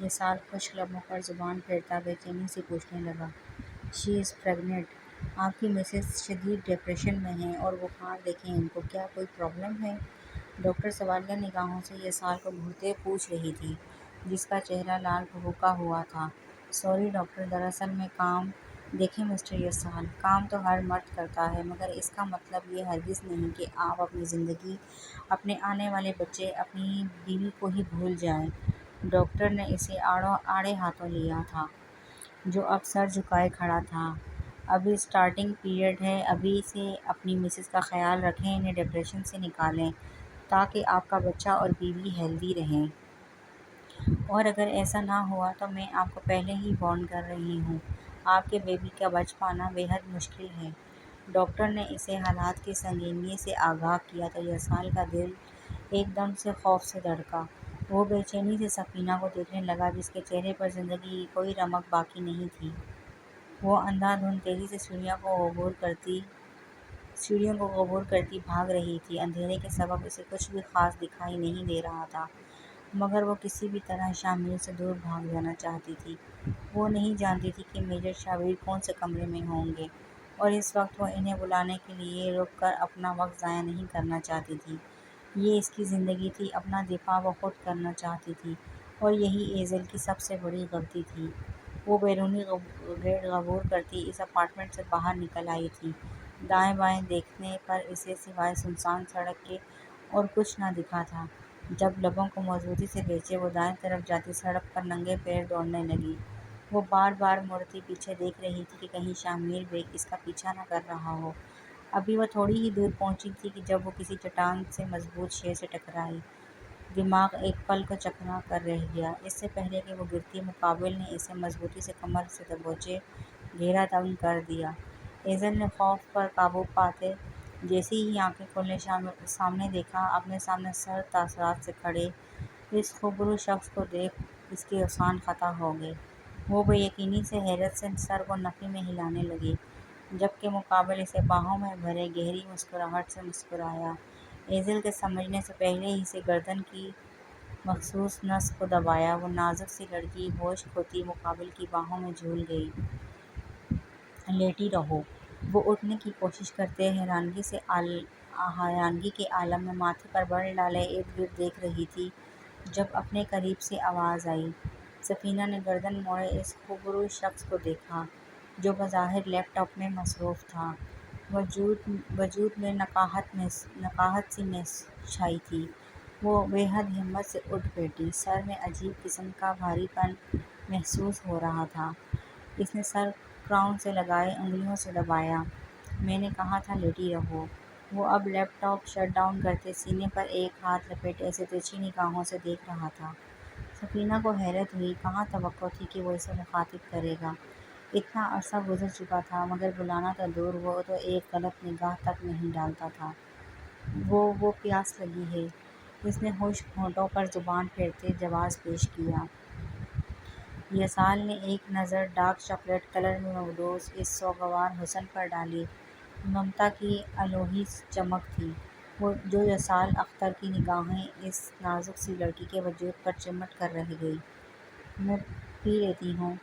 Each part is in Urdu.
یہ سال خشک لبوں پر زبان پھیرتا بے چینی سے پوچھنے لگا، شی از پریگننٹ، آپ کی مسز شدید ڈپریشن میں ہیں اور بخار دیکھیں ان کو، کیا کوئی پرابلم ہے؟ ڈاکٹر سوالیہ نگاہوں سے یسال کو گھورتے پوچھ رہی تھی، جس کا چہرہ لال بھڑکا ہوا تھا۔ سوری ڈاکٹر، دراصل میں کام، دیکھیں مسٹر یسال، کام تو ہر مرد کرتا ہے، مگر اس کا مطلب یہ ہرگز نہیں کہ آپ اپنی زندگی، اپنے آنے والے بچے، اپنی بیوی کو ہی بھول جائیں۔ ڈاکٹر نے اسے آڑے ہاتھوں لیا تھا، جو اب سر جھکائے کھڑا تھا۔ ابھی اسٹارٹنگ پیریڈ ہے، ابھی سے اپنی مسز کا خیال رکھیں، انہیں ڈپریشن سے نکالیں تاکہ آپ کا بچہ اور بیوی ہیلدی رہیں، اور اگر ایسا نہ ہوا تو میں آپ کو پہلے ہی وارن کر رہی ہوں، آپ کے بیبی کا بچ پانا بے حد مشکل ہے۔ ڈاکٹر نے اسے حالات کی سنگینی سے آگاہ کیا تو یسال کا دل ایک دم سے خوف سے دھڑکا۔ وہ بے چینی سے سفینہ کو دیکھنے لگا، جس کے چہرے پر زندگی کی کوئی رمق باقی نہیں تھی۔ وہ اندھا دھند تیزی سے سیڑھیوں کو عبور کرتی بھاگ رہی تھی۔ اندھیرے کے سبب اسے کچھ بھی خاص دکھائی نہیں دے رہا تھا، مگر وہ کسی بھی طرح شامل سے دور بھاگ جانا چاہتی تھی۔ وہ نہیں جانتی تھی کہ میجر شابیر کون سے کمرے میں ہوں گے، اور اس وقت وہ انہیں بلانے کے لیے رک کر اپنا وقت ضائع نہیں کرنا چاہتی تھی۔ یہ اس کی زندگی تھی، اپنا دفاع وہ خود کرنا چاہتی تھی، اور یہی ایزل کی سب سے بڑی غلطی تھی۔ وہ بیرونی گیٹ عبور کرتی اس اپارٹمنٹ سے باہر نکل آئی تھی۔ دائیں بائیں دیکھنے پر اسے سوائے سنسان سڑک کے اور کچھ نہ دکھا تھا۔ جب لبوں کو مضبوطی سے کھینچے وہ دائیں طرف جاتی سڑک پر ننگے پیر دوڑنے لگی۔ وہ بار بار مڑتی پیچھے دیکھ رہی تھی کہ کہیں شامل بیگ اس کا پیچھا نہ کر رہا ہو۔ ابھی وہ تھوڑی ہی دور پہنچی تھی کہ جب وہ کسی چٹان سے مضبوط شے سے ٹکرائی۔ دماغ ایک پل کو چکنا کر رہ گیا۔ اس سے پہلے کہ وہ گرتی، مقابل نے اسے مضبوطی سے کمر سے دبوچے گھیرا تنگ کر دیا۔ ایزل نے خوف پر قابو پاتے جیسے ہی آنکھیں کھولنے سامنے دیکھا، اپنے سامنے سرد تاثرات سے کھڑے اس خوبرو شخص کو دیکھ اس کے اوزان خطا ہو گئے۔ وہ بے یقینی سے، حیرت سے سر کو نفی میں ہلانے لگی، جبکہ مقابل اسے باہوں میں بھرے گہری مسکراہٹ سے مسکرایا۔ ایزل کے سمجھنے سے پہلے ہی سے گردن کی مخصوص نس کو دبایا۔ وہ نازک سی لڑکی ہوش کھوتی مقابل کی باہوں میں جھول گئی۔ لیٹی رہو، وہ اٹھنے کی کوشش کرتے حیرانگی کے عالم میں ماتھے پر بل ڈالے ارد گرد دیکھ رہی تھی، جب اپنے قریب سے آواز آئی۔ سفینہ نے گردن موڑے اس خوبرو شخص کو دیکھا، جو بظاہر لیپ ٹاپ میں مصروف تھا۔ وجود میں نقاہت سی چھائی تھی۔ وہ بے حد ہمت سے اٹھ بیٹھی، سر میں عجیب قسم کا بھاری پن محسوس ہو رہا تھا۔ اس نے سر کراؤن سے لگائے انگلیوں سے دبایا۔ میں نے کہا تھا لیٹی رہو۔ وہ اب لیپ ٹاپ شٹ ڈاؤن کرتے سینے پر ایک ہاتھ لپیٹے اسے ترچھی نگاہوں سے دیکھ رہا تھا۔ سفینہ کو حیرت ہوئی، کہاں توقع تھی کہ وہ اسے مخاطب کرے گا۔ اتنا عرصہ گزر چکا تھا، مگر بلانا تو دور، وہ تو ایک غلط نگاہ تک نہیں ڈالتا تھا۔ وہ پیاس لگی ہے، اس نے خشک ہونٹوں پر زبان پھیرتے جواز پیش کیا۔ یسال نے ایک نظر ڈارک چاکلیٹ کلر میں مبدوس اس سوگوار حسن پر ڈالی۔ ممتا کی الوہی چمک تھی، جو یسال اختر کی نگاہیں اس نازک سی لڑکی کے وجود پر چمٹ کر رہ گئی۔ میں پی لیتی ہوں۔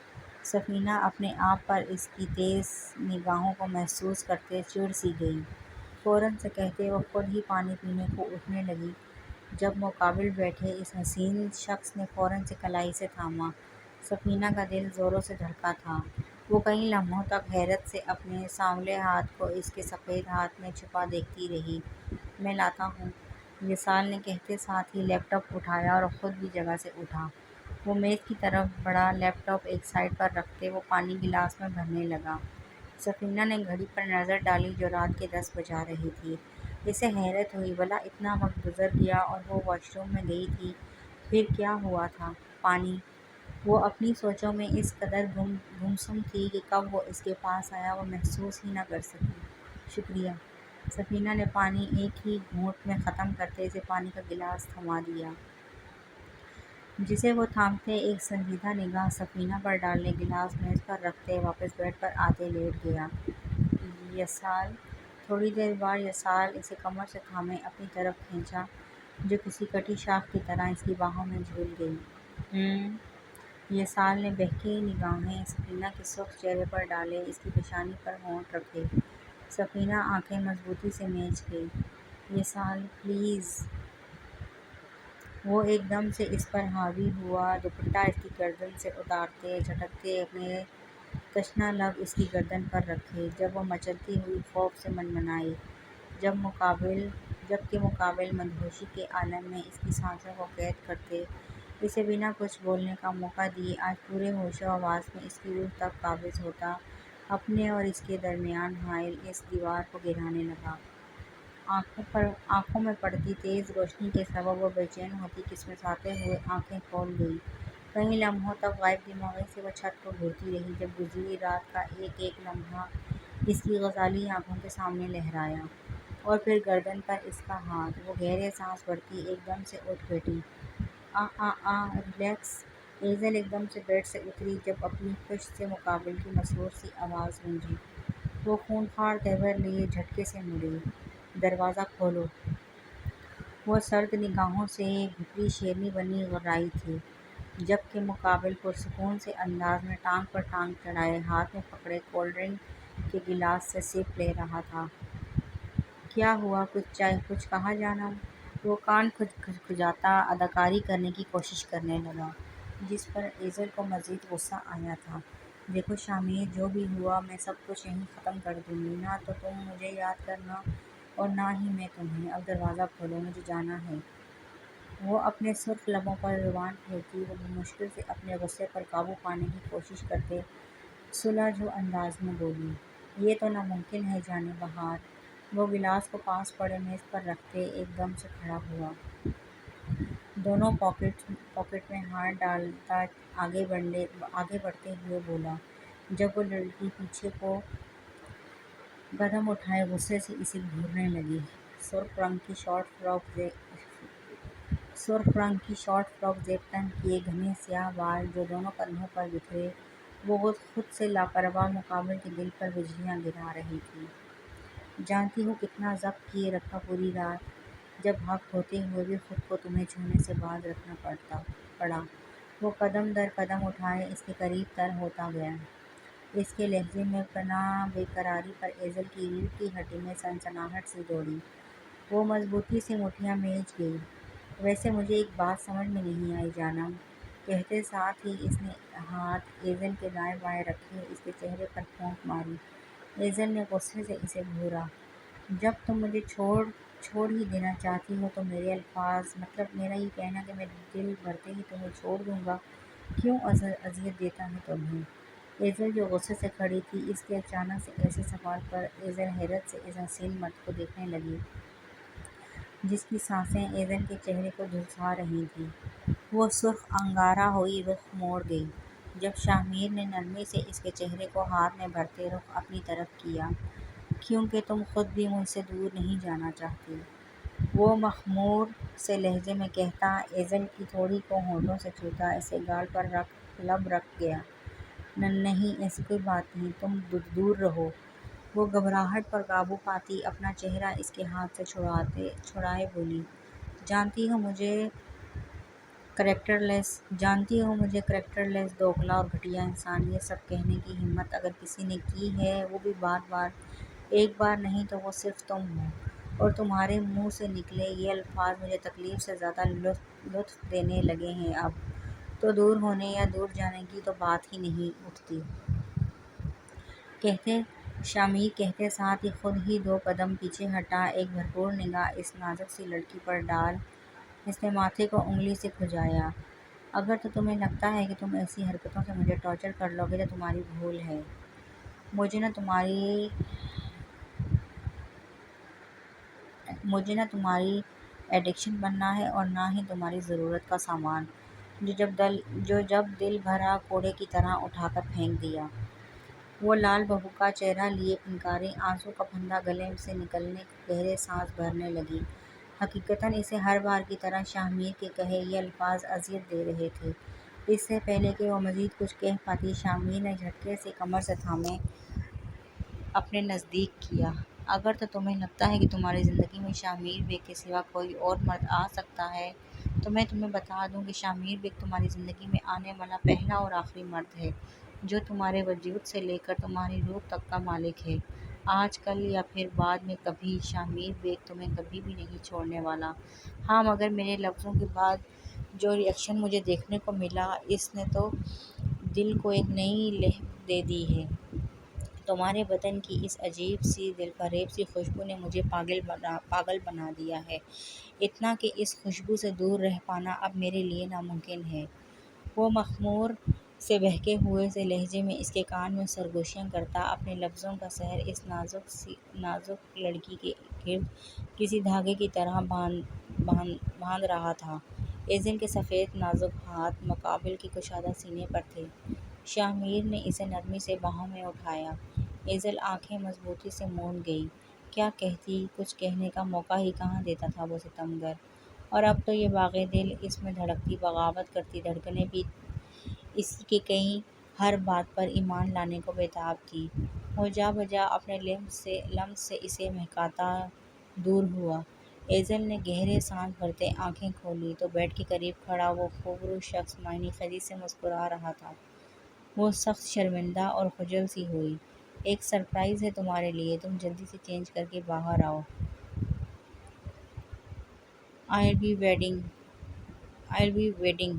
سفینہ اپنے آپ پر اس کی تیز نگاہوں کو محسوس کرتے چڑ سی گئی۔ فوراً سے کہتے وہ خود ہی پانی پینے کو اٹھنے لگی، جب مقابل بیٹھے اس حسین شخص نے فوراً سے کلائی سے تھاما۔ سفینہ کا دل زوروں سے دھڑکا تھا۔ وہ کئی لمحوں تک حیرت سے اپنے سانولے ہاتھ کو اس کے سفید ہاتھ میں چھپا دیکھتی رہی۔ میں لاتا ہوں، یسال نے کہتے ساتھ ہی لیپ ٹاپ اٹھایا اور خود بھی جگہ سے اٹھا۔ وہ میز کی طرف بڑھا، لیپ ٹاپ ایک سائیڈ پر رکھتے وہ پانی گلاس میں بھرنے لگا۔ سفینہ نے گھڑی پر نظر ڈالی جو رات کے 10 بجا رہی تھی۔ اسے حیرت ہوئی، بھلا اتنا وقت گزر گیا اور وہ واش روم میں گئی تھی، پھر کیا ہوا تھا؟ پانی؟ وہ اپنی سوچوں میں اس قدر گمسم تھی کہ کب وہ اس کے پاس آیا وہ محسوس ہی نہ کر سکی۔ شکریہ۔ سفینہ نے پانی ایک ہی گھونٹ میں ختم کرتے اسے پانی کا گلاس تھما دیا، جسے وہ تھامتے ایک سنجیدہ نگاہ سفینہ پر ڈالنے گلاس میز پر رکھتے واپس بیڈ پر آتے لیٹ گیا۔ یسال۔ تھوڑی دیر بعد یسال اسے کمر سے تھامے اپنی طرف کھینچا، جو کسی کٹی شاخ کی طرح اس کی باہوں میں جھول گئی۔ یہ سال نے بہکی نگاہیں سفینہ کے سرخ چہرے پر ڈالے، اس کی پیشانی پر ہونٹ رکھے۔ سفینہ آنکھیں مضبوطی سے میچ گئی۔ یہ سال پلیز۔ وہ ایک دم سے اس پر حاوی ہوا، دوپٹہ اس کی گردن سے اتارتے جھٹکتے اپنے تشنہ لب اس کی گردن پر رکھے، جب وہ مچلتی ہوئی خوف سے منمنائی، جب کہ مقابل مدہوشی کے عالم میں اس کی سانسوں کو قید کرتے اسے بنا کچھ بولنے کا موقع دیے آج پورے ہوش و حواس میں اس کی روح تک قابض ہوتا، اپنے اور اس کے درمیان حائل اس دیوار کو گرانے لگا۔ آنکھوں میں پڑتی تیز روشنی کے سبب وہ بے چین ہوتی کسمساتے ہوئے آنکھیں کھول گئی۔ کئی لمحوں تک غائب دماغی سے وہ چھت کو گھورتی رہی، جب گزری رات کا ایک ایک لمحہ اس کی غزالی آنکھوں کے سامنے لہرایا، اور پھر گردن پر اس کا ہاتھ۔ وہ گہرے سانس بھرتی ایک دم سے اٹھ بیٹھی۔ ریلیکس۔ ایزل ایک دم سے بیڈ سے اتری جب اپنی خشت سے مقابل کی مسرور سی آواز گونجی۔ وہ خونخوار تیور لیے جھٹکے سے مڑی۔ دروازہ کھولو۔ وہ سرد نگاہوں سے بھیتری شیرنی بنی غرائی تھی، جبکہ مقابل پرسکون سے انداز میں ٹانگ پر ٹانگ چڑھائے ہاتھ میں پکڑے کولڈ ڈرنک کے گلاس سے سپ لے رہا تھا۔ کیا ہوا؟ کچھ کہا جانم؟ وہ کان کھجاتا اداکاری کرنے کی کوشش کرنے لگا، جس پر ایزل کو مزید غصہ آیا تھا۔ دیکھو شامیر، جو بھی ہوا میں سب کچھ یہیں ختم کر دوں گی، نہ تو تم مجھے یاد کرنا اور نہ ہی میں تمہیں۔ اب دروازہ کھولو، مجھے جانا ہے۔ وہ اپنے سرخ لبوں پر زبان پھیرتی وہ بمشکل سے اپنے غصے پر قابو پانے کی کوشش کرتے سلجھو انداز میں بولی، یہ تو ناممکن ہے جان بہار۔ وہ گلاس کو پاس پڑے میز پر رکھتے ایک دم سے کھڑا ہوا، دونوں پاکٹ میں ہاتھ ڈالتا آگے بڑھتے ہوئے بولا، جب وہ لڑکی پیچھے کو قدم اٹھائے غصے سے اسے گھورنے لگی۔ سرخ رنگ کی شارٹ فراک زیب تن کیے گھنے سیاہ بال جو دونوں کندھوں پر بکھرے وہ خود سے لاپرواہ مقابل کے دل پر بجلیاں گرا رہی تھی۔ جانتی ہو کتنا ضبط کیے رکھا پوری رات، جب حق ہوتے ہوئے بھی خود کو تمہیں چھونے سے باز رکھنا پڑا۔ وہ قدم در قدم اٹھائے اس کے قریب تر ہوتا گیا۔ اس کے لہجے میں پناہ بے قراری پر ایزل کی ریڑھ کی ہڈی میں سنسناہٹ سی دوڑی۔ وہ مضبوطی سے مٹھیاں میچ گئی۔ ویسے مجھے ایک بات سمجھ میں نہیں آئی جانم، کہتے ساتھ ہی اس نے ہاتھ ایزل کے دائیں بائیں رکھے اس کے چہرے پر پھونک ماری۔ ایزل نے غصے سے اسے گھورا، جب تم مجھے چھوڑ ہی دینا چاہتی ہو تو میرے الفاظ، مطلب میرا یہ کہنا کہ میں دل بھرتے ہی تمہیں چھوڑ دوں گا، کیوں اذیت دیتا ہے تمہیں؟ ایزل جو غصے سے کھڑی تھی، اس کے اچانک سے ایسے سوال پر ایزل حیرت سے اس حسین مرد کو دیکھنے لگی جس کی سانسیں ایزل کے چہرے کو جھلسا رہی تھیں۔ وہ سرخ انگارہ ہوئی رخ موڑ گئی، جب شامیر نے نرمی سے اس کے چہرے کو ہاتھ میں بھرتے رخ اپنی طرف کیا۔ کیونکہ تم خود بھی مجھ سے دور نہیں جانا چاہتی، وہ مخمور سے لہجے میں کہتا ایزل کی تھوڑی کو ہونٹوں سے چھوتا اسے گال پر لب رکھ گیا۔ نہیں ایسی کوئی بات نہیں، تم دور رہو۔ وہ گھبراہٹ پر قابو پاتی اپنا چہرہ اس کے ہاتھ سے چھڑائے بولی، جانتی ہو مجھے کریکٹر لیس، دوگلا اور گھٹیا انسان، یہ سب کہنے کی ہمت اگر کسی نے کی ہے وہ بھی ایک بار نہیں تو وہ صرف تم ہو، اور تمہارے منہ سے نکلے یہ الفاظ مجھے تکلیف سے زیادہ لطف دینے لگے ہیں۔ اب تو دور ہونے یا دور جانے کی تو بات ہی نہیں اٹھتی۔ شامیر کہتے ساتھ ہی خود ہی 2 قدم پیچھے ہٹا، ایک بھرپور نگاہ اس نازک سی لڑکی پر ڈال اس نے ماتھے کو انگلی سے کھجایا، اگر تو تمہیں لگتا ہے کہ تم ایسی حرکتوں سے مجھے ٹارچر کر لو گے تو تمہاری بھول ہے۔ مجھے نہ تمہاری ایڈکشن بننا ہے اور نہ ہی تمہاری ضرورت کا سامان، جو جب دل بھرا کوڑے کی طرح اٹھا کر پھینک دیا۔ وہ لال ببو کا چہرہ لیے پھنکاری، آنسو کا پھندا گلے سے نکلنے گہرے سانس بھرنے لگی۔ حقیقتاً اسے ہر بار کی طرح شامیر کے کہے یہ الفاظ اذیت دے رہے تھے۔ اس سے پہلے کہ وہ مزید کچھ کہہ پاتی، شامیر نے جھٹکے سے کمر سے تھامے اپنے نزدیک کیا۔ اگر تو تمہیں لگتا ہے کہ تمہاری زندگی میں شامیر بے کے سوا کوئی اور مرد آ سکتا ہے تو میں تمہیں بتا دوں کہ شامیر بیگ تمہاری زندگی میں آنے والا پہلا اور آخری مرد ہے جو تمہارے وجود سے لے کر تمہاری روح تک کا مالک ہے۔ آج کل یا پھر بعد میں کبھی شامیر بیگ تمہیں کبھی بھی نہیں چھوڑنے والا۔ ہاں مگر میرے لفظوں کے بعد جو ریئیکشن مجھے دیکھنے کو ملا اس نے تو دل کو ایک نئی لہر دے دی ہے۔ تمہارے بدن کی اس عجیب سی دل فریب سی خوشبو نے مجھے پاگل بنا دیا ہے، اتنا کہ اس خوشبو سے دور رہ پانا اب میرے لیے ناممکن ہے۔ وہ مخمور سے بہکے ہوئے سے لہجے میں اس کے کان میں سرگوشیاں کرتا اپنے لفظوں کا سحر اس نازک لڑکی کے گرد کسی دھاگے کی طرح باندھ رہا تھا۔ ایزل کے سفید نازک ہاتھ مقابل کے کشادہ سینے پر تھے۔ شامیر نے اسے نرمی سے باہوں میں اٹھایا۔ ایزل آنکھیں مضبوطی سے موند گئی۔ کیا کہتی؟ کچھ کہنے کا موقع ہی کہاں دیتا تھا وہ ستمگر۔ اور اب تو یہ باغِ دل اس میں دھڑکتی بغاوت کرتی دھڑکنیں بھی اسی کے کہیں ہر بات پر ایمان لانے کو بےتاب تھیں۔ وہ جا بجا اپنے لمس سے اسے مہکاتا دور ہوا۔ ایزل نے گہرے سانس بھرتے آنکھیں کھولیں تو بیڈ کے قریب کھڑا وہ خوبرو شخص معنی خیزی سے مسکرا رہا تھا۔ وہ سخت شرمندہ اور خجل سی ہوئی۔ ایک سرپرائز ہے تمہارے لیے، تم جلدی سے چینج کر کے باہر آؤ۔ I'll be waiting۔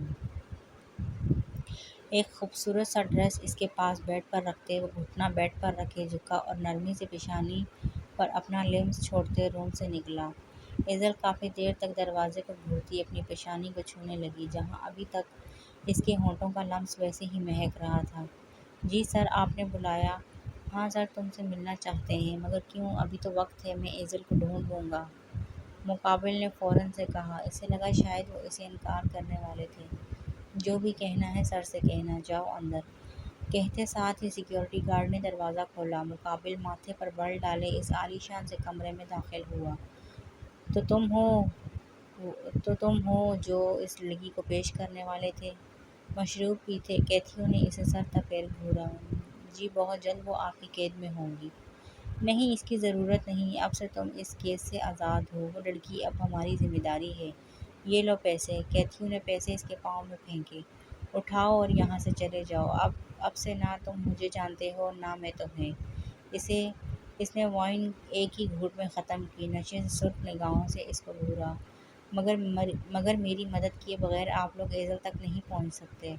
ایک خوبصورت سا ڈریس اس کے پاس بیڈ پر رکھتے وہ گھٹنا بیڈ پر رکھے جھکا اور نرمی سے پیشانی پر اپنا لمس چھوڑتے روم سے نکلا۔ ایزل کافی دیر تک دروازے کو گھورتی اپنی پیشانی کو چھونے لگی جہاں ابھی تک اس کے ہونٹوں کا لمس ویسے ہی مہک رہا تھا۔ جی سر، آپ نے بلایا؟ ہاں سر، تم سے ملنا چاہتے ہیں، مگر کیوں؟ ابھی تو وقت ہے، میں ایزل کو ڈھونڈ لوں گا، مقابل نے فوراً سے کہا۔ اسے لگا شاید وہ اسے انکار کرنے والے تھے۔ جو بھی کہنا ہے سر سے کہنا، جاؤ اندر، کہتے ساتھ ہی سیکورٹی گارڈ نے دروازہ کھولا۔ مقابل ماتھے پر بل ڈالے اس عالی شان سے کمرے میں داخل ہوا۔ تو تم ہو جو اس لڑکی کو پیش کرنے والے تھے؟ مشروب پیتے کیتھیو نے اسے سر تپیر گھورا۔ جی بہت جلد وہ آپ کی قید میں ہوں گی۔ نہیں، اس کی ضرورت نہیں، اب سے تم اس کیس سے آزاد ہو، وہ لڑکی اب ہماری ذمہ داری ہے۔ یہ لو پیسے۔ کیتھیو نے پیسے اس کے پاؤں میں پھینکے۔ اٹھاؤ اور یہاں سے چلے جاؤ، اب سے نہ تم مجھے جانتے ہو نہ میں تمہیں۔ اس نے وائن ایک ہی گھونٹ میں ختم کی، نشے سے سرخ نگاہوں سے اس کو گھورا۔ مگر میری مدد کیے بغیر آپ لوگ ایزل تک نہیں پہنچ سکتے،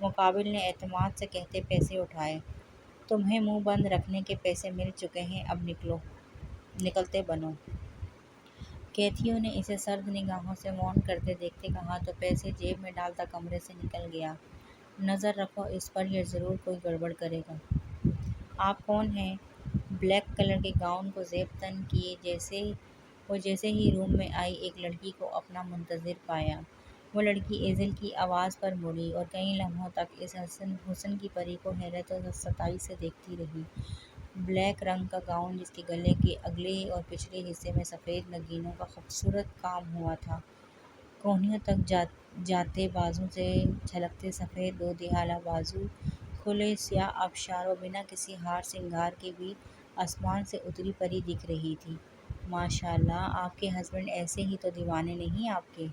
مقابل نے اعتماد سے کہتے پیسے اٹھائے۔ تمہیں منہ بند رکھنے کے پیسے مل چکے ہیں، اب نکلتے بنو۔ کیتھیو نے اسے سرد نگاہوں سے مون کرتے دیکھتے کہا تو پیسے جیب میں ڈالتا کمرے سے نکل گیا۔ نظر رکھو اس پر، یہ ضرور کوئی گڑبڑ کرے گا۔ آپ کون ہیں؟ بلیک کلر کے گاؤن کو زیب تن کیے جیسے ہی روم میں آئی ایک لڑکی کو اپنا منتظر پایا۔ وہ لڑکی ایزل کی آواز پر مڑی اور کئی لمحوں تک اس حسن کی پری کو حیرت و ستائش سے دیکھتی رہی۔ بلیک رنگ کا گاؤن جس کے گلے کے اگلے اور پچھلے حصے میں سفید نگینوں کا خوبصورت کام ہوا تھا، کونیوں تک جاتے بازو سے جھلکتے سفید دو دہالہ بازو، کھلے سیاہ آبشار و بنا کسی ہار سنگار کے بھی آسمان سے اتری پری دکھ رہی تھی۔ ماشاء اللہ، آپ کے ہسبینڈ ایسے ہی تو دیوانے نہیں آپ کے؟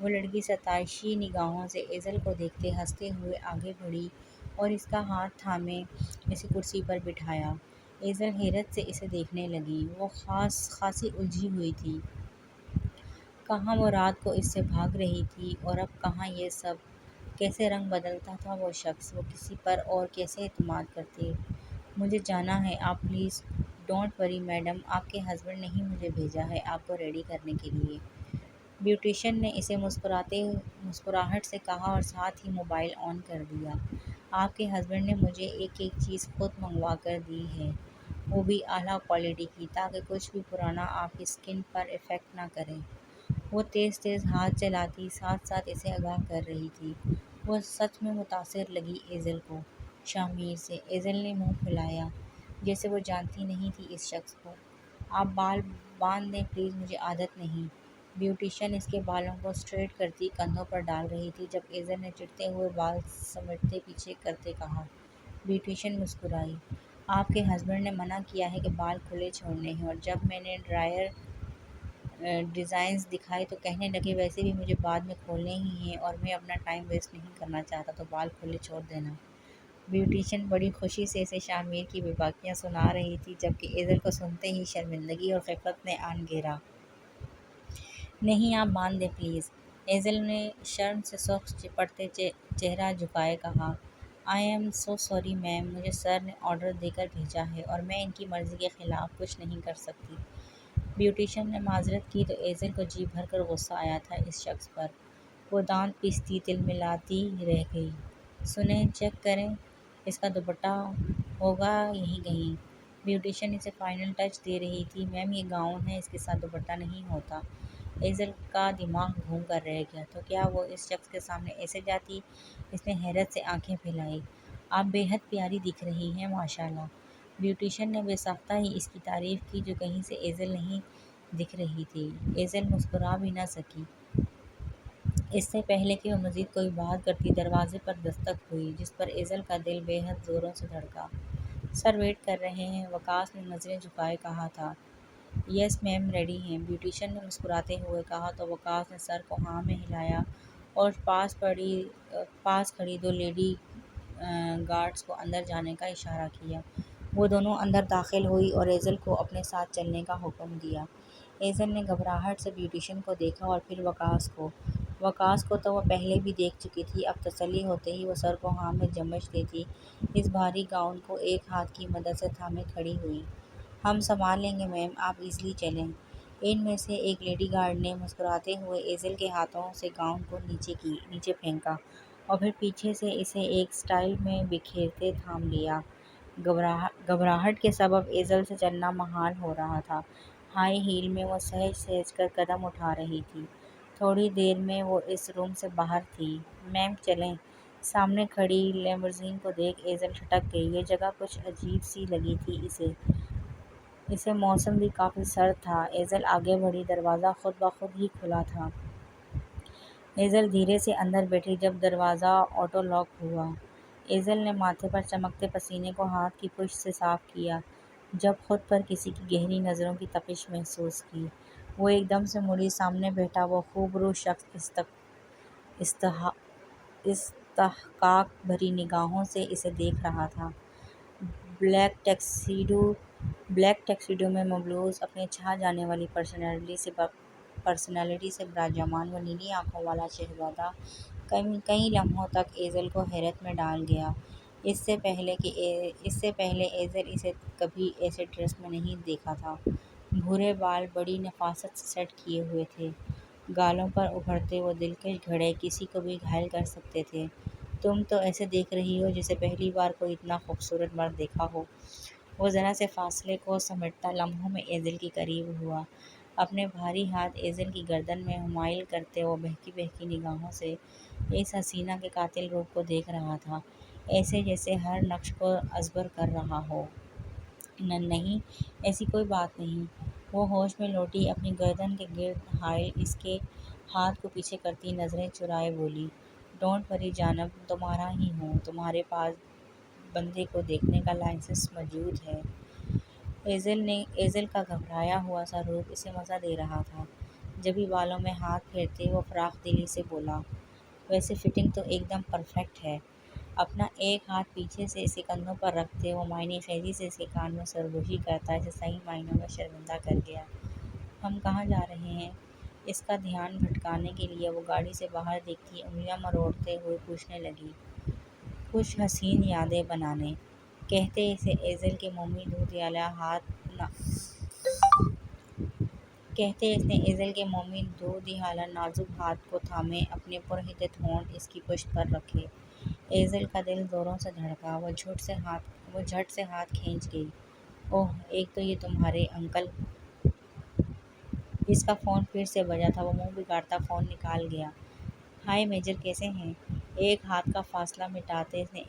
وہ لڑکی ستائشی نگاہوں سے ایزل کو دیکھتے ہنستے ہوئے آگے بڑھی اور اس کا ہاتھ تھامے اسے کرسی پر بٹھایا۔ ایزل حیرت سے اسے دیکھنے لگی۔ وہ خاصی الجھی ہوئی تھی۔ کہاں وہ رات کو اس سے بھاگ رہی تھی اور اب کہاں یہ سب؟ کیسے رنگ بدلتا تھا وہ شخص؟ وہ کسی پر اور کیسے اعتماد کرتی؟ مجھے جانا ہے، آپ پلیز۔ ڈونٹ وری میڈم، آپ کے ہسبینڈ نے ہی مجھے بھیجا ہے آپ کو ریڈی کرنے کے لیے، بیوٹیشین نے اسے مسکراہٹ سے کہا اور ساتھ ہی موبائل آن کر دیا۔ آپ کے ہسبینڈ نے مجھے ایک چیز خود منگوا کر دی ہے، وہ بھی اعلیٰ کوالٹی کی، تاکہ کچھ بھی پرانا آپ کی اسکن پر ایفیکٹ نہ کرے۔ وہ تیز تیز ہاتھ چلاتی ساتھ ساتھ اسے آگاہ کر رہی تھی۔ وہ سچ میں متاثر لگی ایزل کو۔ شامیر سے؟ ایزل نے منہ پھلایا جیسے وہ جانتی نہیں تھی اس شخص کو۔ آپ بال باندھ دیں پلیز، مجھے عادت نہیں۔ بیوٹیشین اس کے بالوں کو اسٹریٹ کرتی کندھوں پر ڈال رہی تھی جب ایزل نے چڑھتے ہوئے بال سمیٹتے پیچھے کرتے کہا۔ بیوٹیشین مسکرائی۔ آپ کے ہسبینڈ نے منع کیا ہے کہ بال کھلے چھوڑنے ہیں، اور جب میں نے ڈرائر ڈیزائنز دکھائے تو کہنے لگے ویسے بھی مجھے بعد میں کھولنے ہی ہیں اور میں اپنا ٹائم ویسٹ نہیں کرنا چاہتا، تو بال کھلے چھوڑ دینا۔ بیوٹیشین بڑی خوشی سے اسے شامیر کی بے باکیاں سنا رہی تھی، جبکہ ایزل کو سنتے ہی شرمندگی اور خفت نے آن گھیرا۔ نہیں، آپ باندھ دیں پلیز، ایزل نے شرم سے سرخ چپٹتے چہرہ جھکائے کہا۔ I am so sorry ma'am, مجھے سر نے آرڈر دے کر بھیجا ہے اور میں ان کی مرضی کے خلاف کچھ نہیں کر سکتی۔ بیوٹیشین نے معذرت کی تو ایزل کو جی بھر کر غصہ آیا تھا اس شخص پر۔ وہ دانت پیستی تلملاتی رہ گئی۔ سنیں، چیک کریں، اس کا دوپٹہ ہوگا یہیں کہیں۔ بیوٹیشین اسے فائنل ٹچ دے رہی تھی۔ میم یہ گاؤن ہے، اس کے ساتھ دوپٹہ نہیں ہوتا۔ ایزل کا دماغ گھوم کر رہ گیا، تو کیا وہ اس شخص کے سامنے ایسے جاتی؟ اس نے حیرت سے آنکھیں پھیلائی۔ آپ بے حد پیاری دکھ رہی ہیں، ماشاءاللہ۔ بیوٹیشین نے بے ساختہ ہی اس کی تعریف کی جو کہیں سے ایزل نہیں دکھ رہی تھی۔ ایزل مسکرا بھی نہ سکی۔ اس سے پہلے کہ وہ مزید کوئی بات کرتی، دروازے پر دستک ہوئی، جس پر ایزل کا دل بے حد زوروں سے دھڑکا۔ سر ویٹ کر رہے ہیں، وقاص نے نظریں جھکائے کہا تھا۔ یس میم، ریڈی ہیں، بیوٹیشین نے مسکراتے ہوئے کہا تو وقاص نے سر کو ہاں میں ہلایا اور پاس کھڑی دو لیڈی گارڈز کو اندر جانے کا اشارہ کیا۔ وہ دونوں اندر داخل ہوئی اور ایزل کو اپنے ساتھ چلنے کا حکم دیا۔ ایزل نے گھبراہٹ سے بیوٹیشین کو دیکھا اور پھر وقاص کو تو وہ پہلے بھی دیکھ چکی تھی۔ اب تسلی ہوتے ہی وہ سر کو ہاں میں جمچ دیتی اس بھاری گاؤن کو ایک ہاتھ کی مدد سے تھامے کھڑی ہوئی۔ ہم سنبھال لیں گے میم، آپ ایزلی چلیں۔ ان میں سے ایک لیڈی گارڈ نے مسکراتے ہوئے ایزل کے ہاتھوں سے گاؤن کو نیچے پھینکا اور پھر پیچھے سے اسے ایک سٹائل میں بکھیرتے تھام لیا۔ گھبراہٹ کے سبب ایزل سے چلنا محال ہو رہا تھا۔ ہائی ہیل میں وہ سہج کر قدم اٹھا رہی تھی۔ تھوڑی دیر میں وہ اس روم سے باہر تھی۔ میم چلیں۔ سامنے کھڑی لیموزین کو دیکھ ایزل ٹھٹک گئی۔ یہ جگہ کچھ عجیب سی لگی تھی اسے موسم بھی کافی سرد تھا۔ ایزل آگے بڑھی، دروازہ خود بخود ہی کھلا تھا۔ ایزل دھیرے سے اندر بیٹھی جب دروازہ آٹو لاک ہوا۔ ایزل نے ماتھے پر چمکتے پسینے کو ہاتھ کی پشت سے صاف کیا جب خود پر کسی کی گہری نظروں کی تپش محسوس کی۔ وہ ایک دم سے مڑی، سامنے بیٹھا وہ خوبرو شخص استحقاق بھری نگاہوں سے اسے دیکھ رہا تھا۔ بلیک ٹیکسیڈو میں ملبوس، اپنے چھا جانے والی پرسنالٹی سے براجمان وہ نیلی آنکھوں والا شہزادہ کئی لمحوں تک ایزل کو حیرت میں ڈال گیا۔ اس سے پہلے ایزل اسے کبھی ایسے ڈریس میں نہیں دیکھا تھا۔ بھورے بال بڑی نفاست سے سیٹ کیے ہوئے تھے، گالوں پر ابھرتے وہ دلکش گھڑے کسی کو بھی گھائل کر سکتے تھے۔ تم تو ایسے دیکھ رہی ہو جیسے پہلی بار کوئی اتنا خوبصورت مرد دیکھا ہو۔ وہ ذرا سے فاصلے کو سمیٹتا لمحوں میں ایزل کے قریب ہوا، اپنے بھاری ہاتھ ایزل کی گردن میں حمائل کرتے وہ بہکی بہکی نگاہوں سے اس حسینہ کے قاتل روپ کو دیکھ رہا تھا، ایسے جیسے ہر نقش کو ازبر کر رہا ہو۔ نہیں، ایسی کوئی بات نہیں۔ وہ ہوش میں لوٹی، اپنی گردن کے گرد حائل اس کے ہاتھ کو پیچھے کرتی نظریں چرائے بولی، ڈونٹ وری جانب، تمہارا ہی ہوں، تمہارے پاس بندے کو دیکھنے کا لائسنس موجود ہے۔ ایزل کا گھبرایا ہوا سا روپ اسے مزہ دے رہا تھا۔ جبھی بالوں میں ہاتھ پھیرتے وہ فراخ دلی سے بولا، ویسے فٹنگ تو ایک دم پرفیکٹ ہے۔ اپنا ایک ہاتھ پیچھے سے اس کے کندھوں پر رکھتے وہ معنی خیزی سے اس کے کان میں سرگوشی کرتا اسے صحیح معنوں میں شرمندہ کر گیا۔ ہم کہاں جا رہے ہیں؟ اس کا دھیان بھٹکانے کے لیے وہ گاڑی سے باہر دیکھتی انگلیاں مروڑتے ہوئے پوچھنے لگی، کچھ حسین یادیں بنانے، کہتے اسے ایزل کے مومی دودھیالہ نازک ہاتھ کو تھامے اپنے پرہدف ہونٹ اس کی پشت پر رکھے۔ ایزل کا دل زوروں سے دھڑکا، وہ جھٹ سے ہاتھ کھینچ گئی۔ اوہ، ایک تو یہ تمہارے انکل۔ اس کا فون پھر سے بجا تھا، وہ منہ بگاڑتا فون نکال گیا۔ ہائے میجر، کیسے ہیں؟ ایک ہاتھ کا فاصلہ مٹاتے اس نے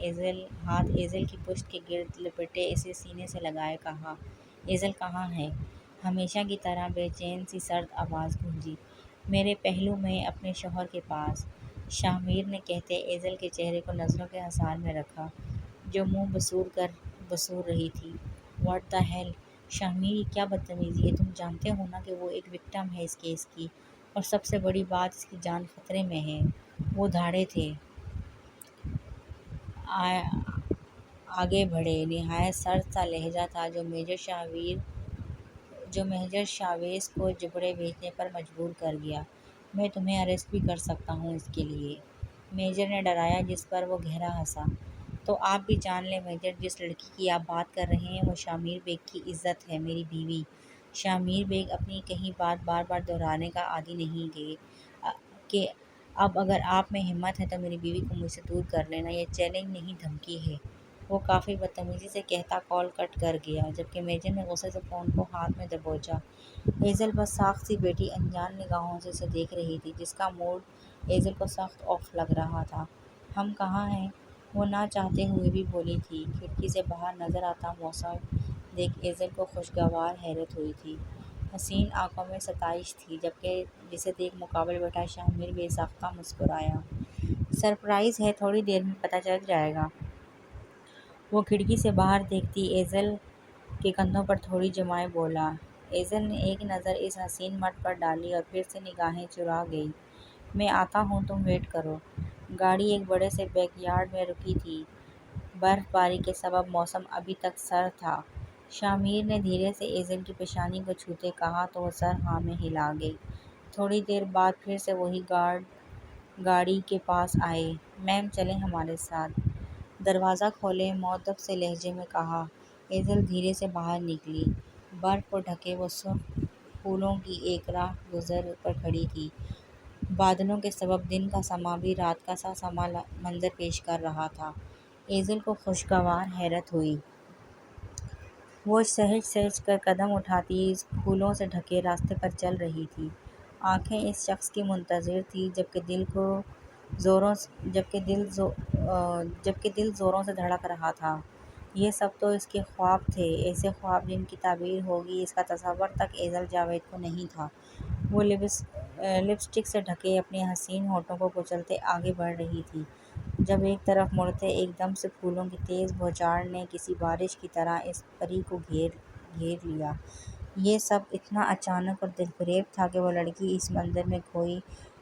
ہاتھ ایزل کی پشت کے گرد لپیٹے اسے سینے سے لگائے کہا، ایزل کہاں ہے؟ ہمیشہ کی طرح بے چین سی سرد آواز گونجی، میرے پہلو میں اپنے شوہر کے پاس، شامیر نے کہتے ایزل کے چہرے کو نظروں کے حصار میں رکھا، جو منہ بسور رہی تھی۔ What the hell! شامیر یہ کیا بدتمیزی ہے، تم جانتے ہو نا کہ وہ ایک وکٹم ہے اس کیس کی، اور سب سے بڑی بات اس کی جان خطرے میں ہے۔ وہ دھاڑے تھے، آگے بڑھے۔ نہایت سرد سا لہجہ تھا جو میجر شاویز کو جبڑے بھیجنے پر مجبور کر گیا۔ میں تمہیں اریسٹ بھی کر سکتا ہوں اس کے لیے، میجر نے ڈرایا، جس پر وہ گہرا ہنسا۔ تو آپ بھی جان لیں میجر، جس لڑکی کی آپ بات کر رہے ہیں وہ شامیر بیگ کی عزت ہے، میری بیوی۔ شامیر بیگ اپنی کہی بات بار بار دہرانے کا عادی نہیں کہ اب اگر آپ میں ہمت ہے تو میری بیوی کو مجھ سے دور کر لینا۔ یہ چیلنج نہیں، دھمکی ہے، وہ کافی بدتمیزی سے کہتا کال کٹ کر گیا، جبکہ میجر نے غصے سے فون کو ہاتھ میں دبوچا۔ ایزل بس ساکھ سی بیٹھی انجان نگاہوں سے اسے دیکھ رہی تھی، جس کا موڈ ایزل کو سخت آف لگ رہا تھا۔ ہم کہاں ہیں؟ وہ نہ چاہتے ہوئے بھی بولی تھی۔ کھڑکی سے باہر نظر آتا موسم دیکھ ایزل کو خوشگوار حیرت ہوئی تھی۔ حسین آنکھوں میں ستائش تھی، جبکہ جسے دیکھ مقابل بیٹھا شامیر بے ساختہ مسکرایا۔ سرپرائز ہے، تھوڑی دیر میں پتہ چل جائے گا۔ وہ کھڑکی سے باہر دیکھتی ایزل کے کندھوں پر تھوڑی جمائے بولا۔ ایزل نے ایک نظر اس حسین مرد پر ڈالی اور پھر سے نگاہیں چرا گئی۔ میں آتا ہوں، تم ویٹ کرو۔ گاڑی ایک بڑے سے بیک یارڈ میں رکی تھی۔ برف باری کے سبب موسم ابھی تک سرد تھا۔ شامیر نے دھیرے سے ایزل کی پیشانی کو چھوتے کہا تو وہ سر ہاں میں ہلا گئی۔ تھوڑی دیر بعد پھر سے وہی گارڈ گاڑی کے پاس آئے۔ میم چلیں ہمارے ساتھ۔ دروازہ کھولیں، مؤدب سے لہجے میں کہا۔ ایزل دھیرے سے باہر نکلی۔ برف کو ڈھکے وہ سرخ پھولوں کی ایک راہ گزر پر کھڑی تھی۔ بادلوں کے سبب دن کا سما بھی رات کا سا منظر پیش کر رہا تھا۔ ایزل کو خوشگوار حیرت ہوئی۔ وہ سہج سہج کر قدم اٹھاتی اس پھولوں سے ڈھکے راستے پر چل رہی تھی۔ آنکھیں اس شخص کی منتظر تھیں، جبکہ دل زوروں سے دھڑک رہا تھا۔ یہ سب تو اس کے خواب تھے، ایسے خواب جن کی تعبیر ہوگی اس کا تصور تک ایزل جاوید کو نہیں تھا۔ وہ لپسٹک سے ڈھکے اپنے حسین ہونٹوں کو کچلتے آگے بڑھ رہی تھی، جب ایک طرف مڑتے ایک دم سے پھولوں کی تیز بھوچار نے کسی بارش کی طرح اس پری کو گھیر لیا۔ یہ سب اتنا اچانک اور دلفریب تھا کہ وہ لڑکی اس منظر میں کھوئی،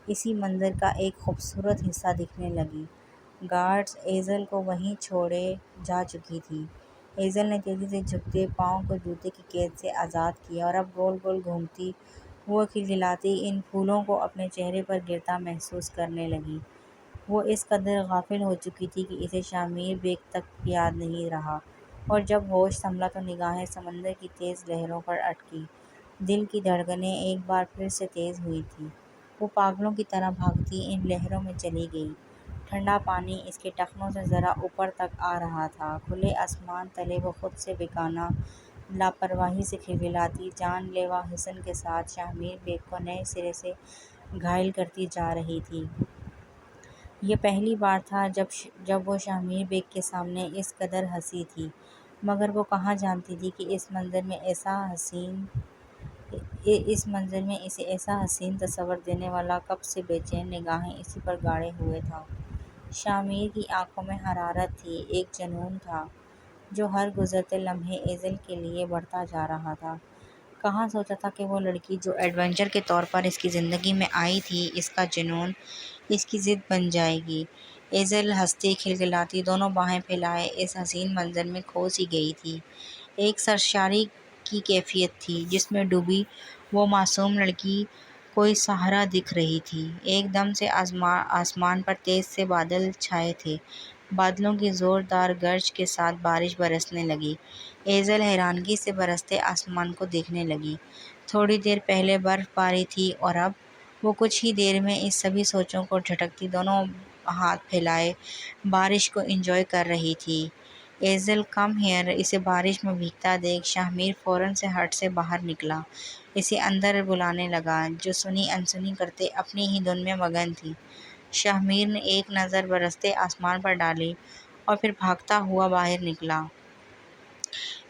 اسی منظر کا ایک خوبصورت حصہ دکھنے لگی۔ گارڈز ایزل کو وہیں چھوڑے جا چکی تھی۔ ایزل نے تیزی سے جھکتے پاؤں کو جوتے کی قید سے آزاد کیا اور اب گول گول گھومتی وہ کھلکھلاتی ان پھولوں کو اپنے چہرے پر گرتا محسوس کرنے لگی۔ وہ اس قدر غافل ہو چکی تھی کہ اسے شامیر بیگ تک یاد نہیں رہا، اور جب ہوش سنبھلا تو نگاہیں سمندر کی تیز لہروں پر اٹکی۔ دل کی دھڑکنیں ایک بار پھر سے تیز ہوئی تھیں۔ وہ پاگلوں کی طرح بھاگتی ان لہروں میں چلی گئی۔ ٹھنڈا پانی اس کے ٹخنوں سے ذرا اوپر تک آ رہا تھا۔ کھلے آسمان تلے وہ خود سے بیگانہ لاپرواہی سے کھلکھلاتی جان لیوا حسن کے ساتھ شامیر بیگ کو نئے سرے سے گھائل کرتی جا رہی تھی۔ یہ پہلی بار تھا جب وہ شامیر بیگ کے سامنے اس قدر ہنسی تھی، مگر وہ کہاں جانتی تھی کہ اس منظر میں اسے ایسا حسین تصور دینے والا کب سے بے چین نگاہیں اسی پر گاڑے ہوئے تھا۔ شامیر کی آنکھوں میں حرارت تھی، ایک جنون تھا جو ہر گزرتے لمحے ایزل کے لیے بڑھتا جا رہا تھا۔ کہاں سوچا تھا کہ وہ لڑکی جو ایڈونچر کے طور پر اس کی زندگی میں آئی تھی، اس کا جنون اس کی ضد بن جائے گی۔ ایزل ہنستی کھلکھلاتی دونوں باہیں پھیلائے اس حسین منظر میں کھو سی گئی تھی۔ ایک سرشاری کی کیفیت تھی جس میں ڈوبی وہ معصوم لڑکی کوئی سہرا دکھ رہی تھی۔ ایک دم سے آسمان پر تیز سے بادل چھائے تھے۔ بادلوں کی زوردار گرج کے ساتھ بارش برسنے لگی۔ ایزل حیرانگی سے برستے آسمان کو دیکھنے لگی۔ تھوڑی دیر پہلے برف باری تھی اور اب وہ کچھ ہی دیر میں اس سبھی سوچوں کو جھٹکتی دونوں ہاتھ پھیلائے بارش کو انجوائے کر رہی تھی۔ ایزل کم ہیئر۔ اسے بارش میں بھیگتا دیکھ شامیر فوراً سے ہٹ سے باہر نکلا، اسے اندر بلانے لگا، جو سنی انسنی کرتے اپنی ہی دھن میں مگن تھی۔ شامیر نے ایک نظر برستے آسمان پر ڈالی اور پھر بھاگتا ہوا باہر نکلا۔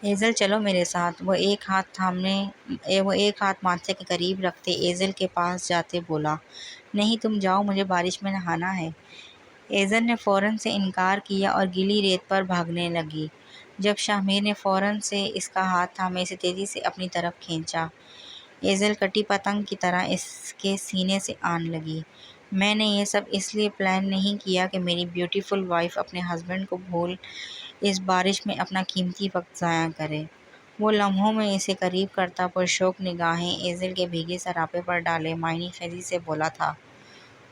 ایزل چلو میرے ساتھ، وہ ایک ہاتھ ماتھے کے قریب رکھتے ایزل کے پاس جاتے بولا۔ نہیں تم جاؤ، مجھے بارش میں نہانا ہے۔ ایزل نے فوراً سے انکار کیا اور گیلی ریت پر بھاگنے لگی، جب شامیر نے فوراً سے اس کا ہاتھ تھامے اسے تیزی سے اپنی طرف کھینچا۔ ایزل کٹی پتنگ کی طرح اس کے سینے سے آن لگی۔ میں نے یہ سب اس لیے پلان نہیں کیا کہ میری بیوٹیفل وائف اپنے ہسبینڈ کو بھول اس بارش میں اپنا قیمتی وقت ضائع کرے۔ وہ لمحوں میں اسے قریب کرتا پرشوق نگاہیں ایزل کے بھیگے سراپے پر ڈالے معنی خیزی سے بولا تھا۔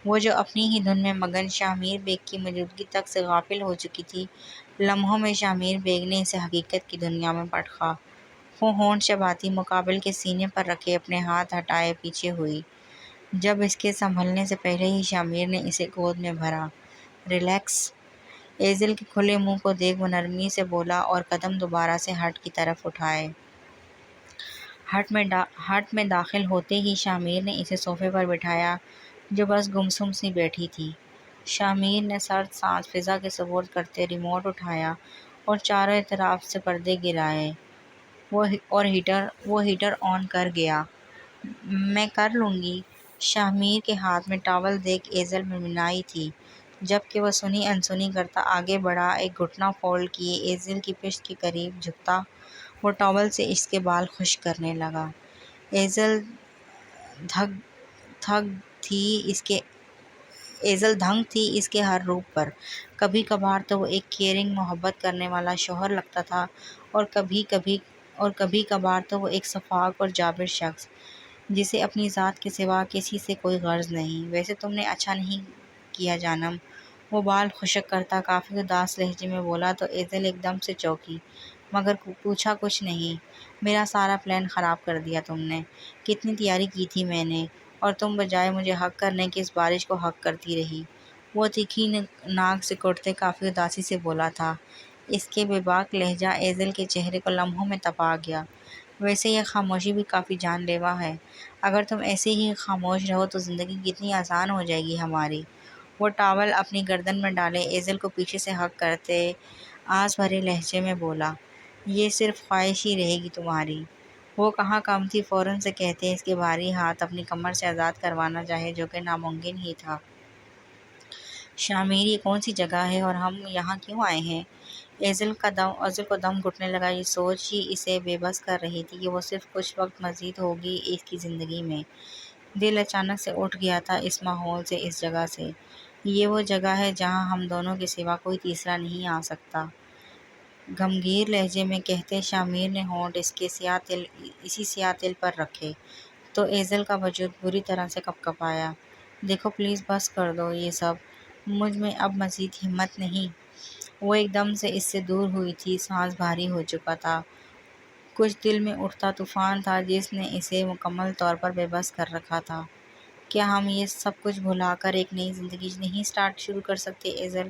وہ جو اپنی ہی دھن میں مگن شامیر بیگ کی موجودگی تک سے غافل ہو چکی تھی، لمحوں میں شامیر بیگ نے اسے حقیقت کی دنیا میں پٹخا۔ وہ ہونٹ چباتی مقابل کے سینے پر رکھے اپنے ہاتھ ہٹائے پیچھے ہوئی، جب اس کے سنبھلنے سے پہلے ہی شامیر نے اسے گود میں بھرا۔ ریلیکس، ایزل کے کھلے منہ کو دیکھ وہ نرمی سے بولا اور قدم دوبارہ سے ہٹ کی طرف اٹھائے۔ ہٹ میں داخل ہوتے ہی شامیر نے اسے صوفے پر بٹھایا جو بس گمسم سی بیٹھی تھی۔ شامیر نے سرد سانس فضا کے سپرد کرتے ریموٹ اٹھایا اور چاروں طرف سے پردے گرائے۔ وہ ہیٹر آن کر گیا۔ میں کر لوں گی۔ شامیر کے ہاتھ میں ٹاول دیکھ ایزل منمنائی تھی، جبکہ وہ سنی انسنی کرتا آگے بڑھا، ایک گھٹنا فولڈ کیے ایزل کی پشت کے قریب جھکتا وہ ٹاول سے اس کے بال خشک کرنے لگا۔ ایزل دھنگ تھی اس کے ہر روپ پر۔ کبھی کبھار تو وہ ایک کیئرنگ محبت کرنے والا شوہر لگتا تھا اور کبھی کبھار تو وہ ایک شفاق اور جابر شخص جسے اپنی ذات کے سوا کسی سے کوئی غرض نہیں۔ ویسے تم نے اچھا نہیں کیا جانم، وہ بال خشک کرتا کافی اداس لہجے میں بولا تو ایزل ایک دم سے چونکی، مگر پوچھا کچھ نہیں۔ میرا سارا پلان خراب کر دیا تم نے۔ کتنی تیاری کی تھی میں نے، اور تم بجائے مجھے حق کرنے کے اس بارش کو حق کرتی رہی۔ وہ تیکھی ناک سکڑتے کافی اداسی سے بولا تھا۔ اس کے بے باک لہجہ ایزل کے چہرے کو لمحوں میں تپا گیا۔ ویسے یہ خاموشی بھی کافی جان لیوا ہے۔ اگر تم ایسے ہی خاموش رہو تو زندگی کتنی آسان ہو جائے گی ہماری۔ وہ ٹاول اپنی گردن میں ڈالے ایزل کو پیچھے سے ہگ کرتے آس بھرے لہجے میں بولا، یہ صرف خواہش ہی رہے گی تمہاری۔ وہ کہاں کم تھی فوراً سے کہتے اس کے بھاری ہاتھ اپنی کمر سے آزاد کروانا چاہے، جو کہ ناممکن ہی تھا۔ شامیر، یہ کون سی جگہ ہے اور ہم یہاں کیوں آئے ہیں؟ ایزل کو دم گھٹنے لگا۔ یہ سوچ ہی اسے بے بس کر رہی تھی کہ وہ صرف کچھ وقت مزید ہوگی اس کی زندگی میں۔ دل اچانک سے اٹھ گیا تھا اس ماحول سے، اس جگہ سے۔ یہ وہ جگہ ہے جہاں ہم دونوں کے سوا کوئی تیسرا نہیں آ سکتا۔ غمگین لہجے میں کہتے شامیر نے ہونٹ اسی سیاہ تل پر رکھے تو ایزل کا وجود بری طرح سے کپکپایا۔ دیکھو پلیز بس کر دو یہ سب، مجھ میں اب مزید ہمت نہیں۔ وہ ایک دم سے اس سے دور ہوئی تھی، سانس بھاری ہو چکا تھا۔ کچھ دل میں اٹھتا طوفان تھا جس نے اسے مکمل طور پر بے بس کر رکھا تھا۔ کیا ہم یہ سب کچھ بھلا کر ایک نئی زندگی نہیں شروع کر سکتے ایزل؟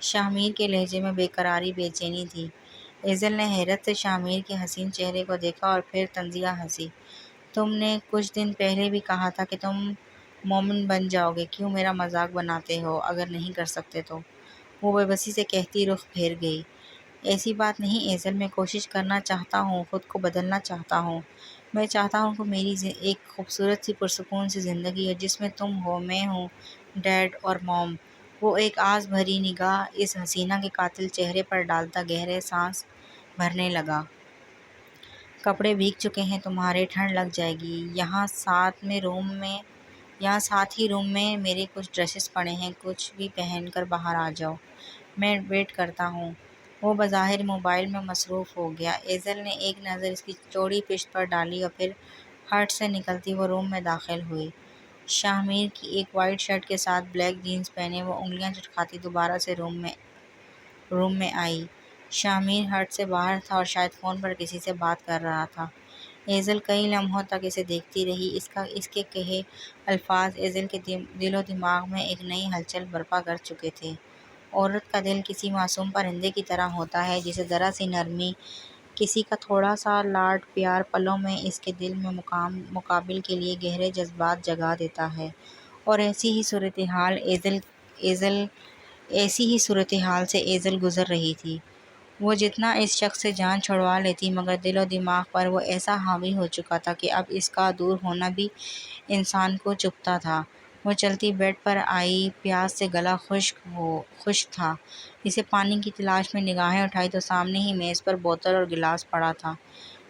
شامیر کے لہجے میں بے قراری بے چینی تھی۔ ایزل نے حیرت سے شامیر کے حسین چہرے کو دیکھا اور پھر طنزیہ ہنسی۔ تم نے کچھ دن پہلے بھی کہا تھا کہ تم مومن بن جاؤ گے، کیوں میرا مذاق بناتے ہو اگر نہیں کر سکتے تو؟ وہ بے بسی سے کہتی رخ پھیر گئی۔ ایسی بات نہیں ایزل، میں کوشش کرنا چاہتا ہوں، خود کو بدلنا چاہتا ہوں۔ میں چاہتا ہوں کہ میری ایک خوبصورت سی پرسکون سی زندگی ہے جس میں تم ہو، میں ہوں، ڈیڈ اور موم۔ وہ ایک آس بھری نگاہ اس حسینہ کے قاتل چہرے پر ڈالتا گہرے سانس بھرنے لگا۔ کپڑے بھیگ چکے ہیں تمہارے، ٹھنڈ لگ جائے گی۔ یہاں ساتھ ہی روم میں میرے کچھ ڈریسز پڑے ہیں، کچھ بھی پہن کر باہر آ جاؤ، میں ویٹ کرتا ہوں۔ وہ بظاہر موبائل میں مصروف ہو گیا۔ ایزل نے ایک نظر اس کی چوڑی پشت پر ڈالی اور پھر ہٹ سے نکلتی وہ روم میں داخل ہوئی۔ شامیر کی ایک وائٹ شرٹ کے ساتھ بلیک جینز پہنے وہ انگلیاں چٹکھاتی دوبارہ سے روم میں آئی۔ شامیر ہٹ سے باہر تھا اور شاید فون پر کسی سے بات کر رہا تھا۔ ایزل کئی لمحوں تک اسے دیکھتی رہی۔ اس کے کہے الفاظ ایزل کے دل و دماغ میں ایک نئی ہلچل برپا کر چکے تھے۔ عورت کا دل کسی معصوم پرندے کی طرح ہوتا ہے جسے ذرا سی نرمی، کسی کا تھوڑا سا لاڈ پیار پلوں میں اس کے دل میں مقابل کے لیے گہرے جذبات جگا دیتا ہے۔ اور ایسی ہی صورتحال سے ایزل گزر رہی تھی۔ وہ جتنا اس شخص سے جان چھڑوا لیتی مگر دل و دماغ پر وہ ایسا حاوی ہو چکا تھا کہ اب اس کا دور ہونا بھی انسان کو چبھتا تھا۔ وہ چلتی بیڈ پر آئی، پیاس سے گلا خشک تھا۔ اسے پانی کی تلاش میں نگاہیں اٹھائی تو سامنے ہی میز پر بوتل اور گلاس پڑا تھا۔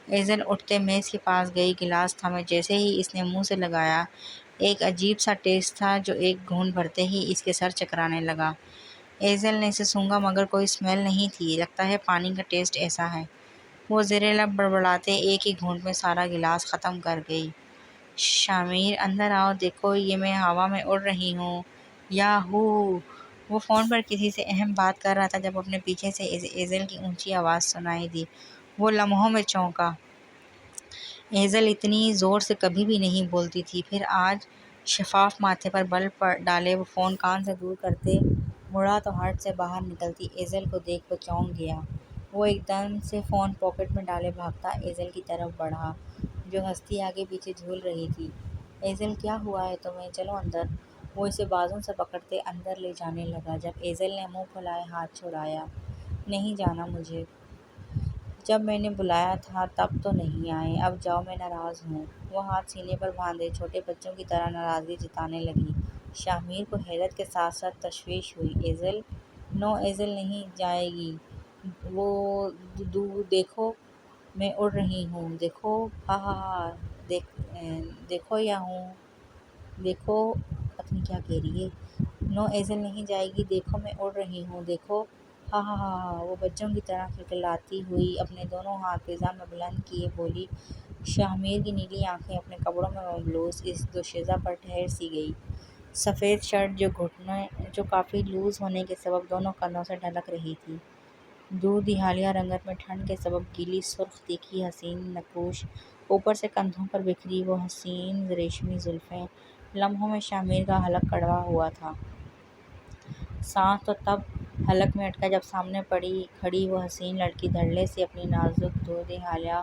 ایزل اٹھتے میز کے پاس گئی، گلاس تھامے جیسے ہی اس نے منہ سے لگایا، ایک عجیب سا ٹیسٹ تھا جو ایک گھونٹ بھرتے ہی اس کے سر چکرانے لگا۔ ایزل نے اسے سونگھا مگر کوئی اسمیل نہیں تھی۔ لگتا ہے پانی کا ٹیسٹ ایسا ہے۔ وہ زیر لب بڑبڑاتے ایک ہی گھونٹ میں سارا گلاس ختم کر گئی۔ شامیر اندر آؤ، دیکھو یہ میں ہوا میں اڑ رہی ہوں، یاہو! وہ فون پر کسی سے اہم بات کر رہا تھا جب اپنے پیچھے سے ایزل کی اونچی آواز سنائی دی۔ وہ لمحوں میں چونکا۔ ایزل اتنی زور سے کبھی بھی نہیں بولتی تھی، پھر آج شفاف ماتھے پر بل ڈالے وہ فون کان سے دور کرتے مڑا تو ہٹ سے باہر نکلتی ایزل کو دیکھ وہ چونک گیا۔ وہ ایک دم سے فون پاکٹ میں ڈالے بھاگتا ایزل کی طرف بڑھا جو ہنستی آگے پیچھے جھول رہی تھی۔ ایزل کیا ہوا ہے تمہیں؟ چلو اندر۔ وہ اسے بازوں سے پکڑتے اندر لے جانے لگا۔ جب ایزل نے منہ پھلائے ہاتھ چھڑایا۔ نہیں جانا مجھے، جب میں نے بلایا تھا تب تو نہیں آئے، اب جاؤ میں ناراض ہوں۔ وہ ہاتھ سینے پر باندھے چھوٹے بچوں کی طرح ناراضگی جتانے لگی۔ شامیر کو حیرت کے ساتھ ساتھ تشویش ہوئی۔ ایزل، نو ایزل نہیں جائے گی وہ، دیکھو میں اڑ رہی ہوں، دیکھو، ہا ہا ہا، دیکھو یا ہوں، دیکھو، پتہ نہیں کیا کہہ رہی ہے۔ نو ایزل نہیں جائے گی، دیکھو میں اڑ رہی ہوں، دیکھو، ہا ہا ہا ہا، وہ بچوں کی طرح کھلکھلاتی ہوئی اپنے دونوں ہاتھ فضا میں بلند کیے بولی۔ شامیر کی نیلی آنکھیں اپنے کپڑوں میں ملبوس اس دوشیزہ پر ٹھہر سی گئی۔ سفید شرٹ جو کافی لوز ہونے کے سبب دونوں کندھوں سے ڈھلک رہی تھی۔ دودھی حالیہ رنگت میں ٹھنڈ کے سبب گیلی سرخ تیکھی حسین نقوش، اوپر سے کندھوں پر بکھری وہ حسین ریشمی زلفیں۔ لمحوں میں شامیر کا حلق کڑوا ہوا تھا۔ سانس تو تب حلق میں اٹکا جب سامنے کھڑی وہ حسین لڑکی دھڑلے سے اپنی نازک دودھی حالیہ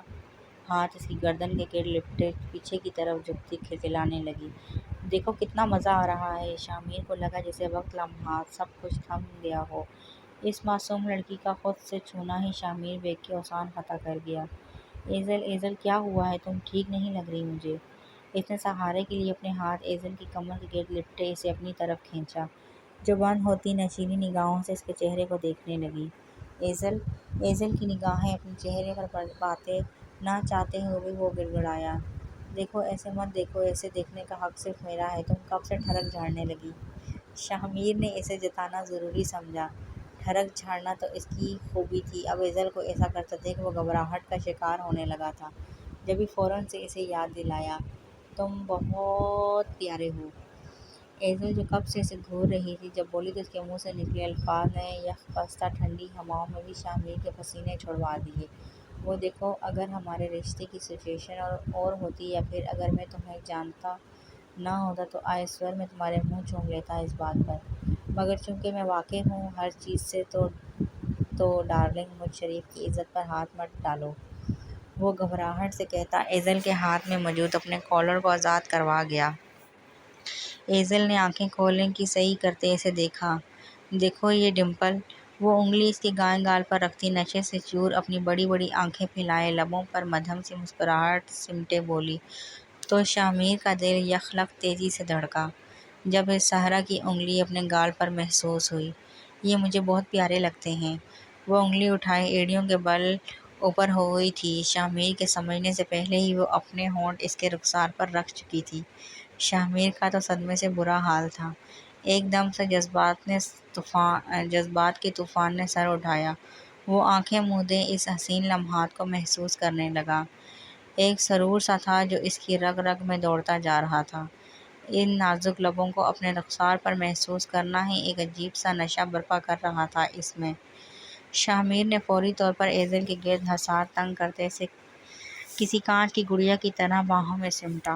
ہاتھ اس کی گردن کے گرد لپٹے پیچھے کی طرف جھکتی کھلکھلانے لگی۔ دیکھو کتنا مزہ آ رہا ہے۔ شامیر کو لگا جیسے وقت، لمحات، سب کچھ تھم گیا ہو۔ اس معصوم لڑکی کا خود سے چھونا ہی شامیر بیگ کے اوزان خطا کر گیا۔ ایزل، ایزل کیا ہوا ہے؟ تم ٹھیک نہیں لگ رہی مجھے۔ اس نے سہارے کے لیے اپنے ہاتھ ایزل کی کمر کے گرد لپٹے اسے اپنی طرف کھینچا، جو بند ہوتی نشیلی نگاہوں سے اس کے چہرے کو دیکھنے لگی۔ ایزل، ایزل کی نگاہیں اپنے چہرے پر پاتے نہ چاہتے ہوئے بھی وہ گڑگڑایا۔ دیکھو ایسے مت دیکھو، ایسے دیکھنے کا حق صرف میرا ہے، تم کب سے ٹھڑک جھاڑنے لگی؟ شامیر نے اسے جتانا ضروری سمجھا۔ ٹھڑک جھاڑنا تو اس کی خوبی تھی، اب ایزل کو ایسا کرتا دیکھ وہ گھبراہٹ کا شکار ہونے لگا تھا۔ جبھی فوراً سے اسے یاد دلایا، تم بہت پیارے ہو۔ ایزل جو کب سے اسے گھور رہی تھی، جب بولی تو اس کے منہ سے نکلے الفاظ نے یخ بستہ ٹھنڈی ہوائوں میں بھی شامیر کے پسینے چھڑوا دیے۔ وہ دیکھو، اگر ہمارے رشتے کی سچویشن اور ہوتی یا پھر اگر میں تمہیں جانتا نہ ہوتا تو آئی سویر میں تمہارے منہ چوم لیتا اس بات پر، مگر چونکہ میں واقف ہوں ہر چیز سے تو ڈارلنگ مجھ شریف کی عزت پر ہاتھ مت ڈالو۔ وہ گھبراہٹ سے کہتا ایزل کے ہاتھ میں موجود اپنے کالر کو آزاد کروا گیا۔ ایزل نے آنکھیں کھولنے کی صحیح کرتے اسے دیکھا۔ دیکھو یہ ڈمپل۔ وہ انگلی اس کے گائیں گال پر رکھتی نشے سے چور اپنی بڑی بڑی آنکھیں پھیلائے لبوں پر مدھم سی مسکراہٹ سمٹے بولی۔ تو شامیر کا دل یکلخت تیزی سے دھڑکا جب اس صحرا کی انگلی اپنے گال پر محسوس ہوئی۔ یہ مجھے بہت پیارے لگتے ہیں۔ وہ انگلی اٹھائے ایڑیوں کے بل اوپر ہو گئی تھی۔ شامیر کے سمجھنے سے پہلے ہی وہ اپنے ہونٹ اس کے رخسار پر رکھ چکی تھی۔ شامیر کا تو صدمے سے برا حال تھا۔ ایک دم سے جذبات کے طوفان نے سر اٹھایا۔ وہ آنکھیں موندے اس حسین لمحات کو محسوس کرنے لگا۔ ایک سرور سا تھا جو اس کی رگ رگ میں دوڑتا جا رہا تھا۔ ان نازک لبوں کو اپنے رخسار پر محسوس کرنا ہی ایک عجیب سا نشہ برپا کر رہا تھا اس میں۔ شامیر نے فوری طور پر ایزل کے گرد حصار تنگ کرتے اسے کسی کانچ کی گڑیا کی طرح باہوں میں سمٹا۔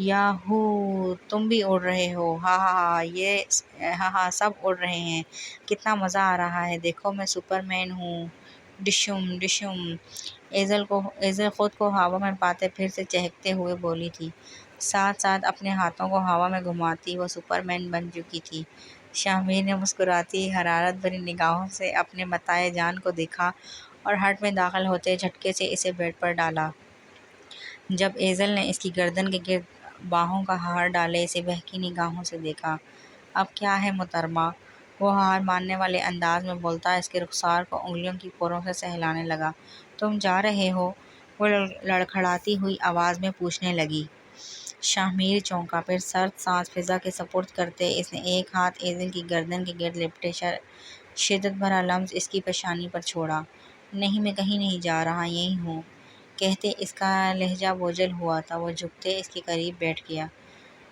یاہو! تم بھی اڑ رہے ہو، ہا ہا ہا، سب اڑ رہے ہیں، کتنا مزہ آ رہا ہے، دیکھو میں سپر مین ہوں، ڈشم ڈشم۔ ایزل خود کو ہوا میں پاتے پھر سے چہکتے ہوئے بولی تھی، ساتھ ساتھ اپنے ہاتھوں کو ہوا میں گھماتی وہ سپر مین بن چکی تھی۔ شامیر نے مسکراتی حرارت بھری نگاہوں سے اپنے متاع جان کو دیکھا اور ہٹ میں داخل ہوتے جھٹکے سے اسے بیڈ پر ڈالا۔ جب ایزل نے اس کی گردن کے گرد باہوں کا ہار ڈالے اسے بہکی نگاہوں سے دیکھا۔ اب کیا ہے محترمہ؟ وہ ہار ماننے والے انداز میں بولتا اس کے رخسار کو انگلیوں کی پوروں سے سہلانے لگا۔ تم جا رہے ہو؟ وہ لڑکھڑاتی ہوئی آواز میں پوچھنے لگی۔ شاہ میر چونکا، پھر سرد سانس فضا کے سپرد کرتے اس نے ایک ہاتھ ایزل کی گردن کے گرد لپٹے شدت بھرا لمس اس کی پیشانی پر چھوڑا۔ نہیں، میں کہیں نہیں جا رہا، یہیں ہوں۔ کہتے اس کا لہجہ بوجھل ہوا تھا۔ وہ جھکتے اس کے قریب بیٹھ گیا۔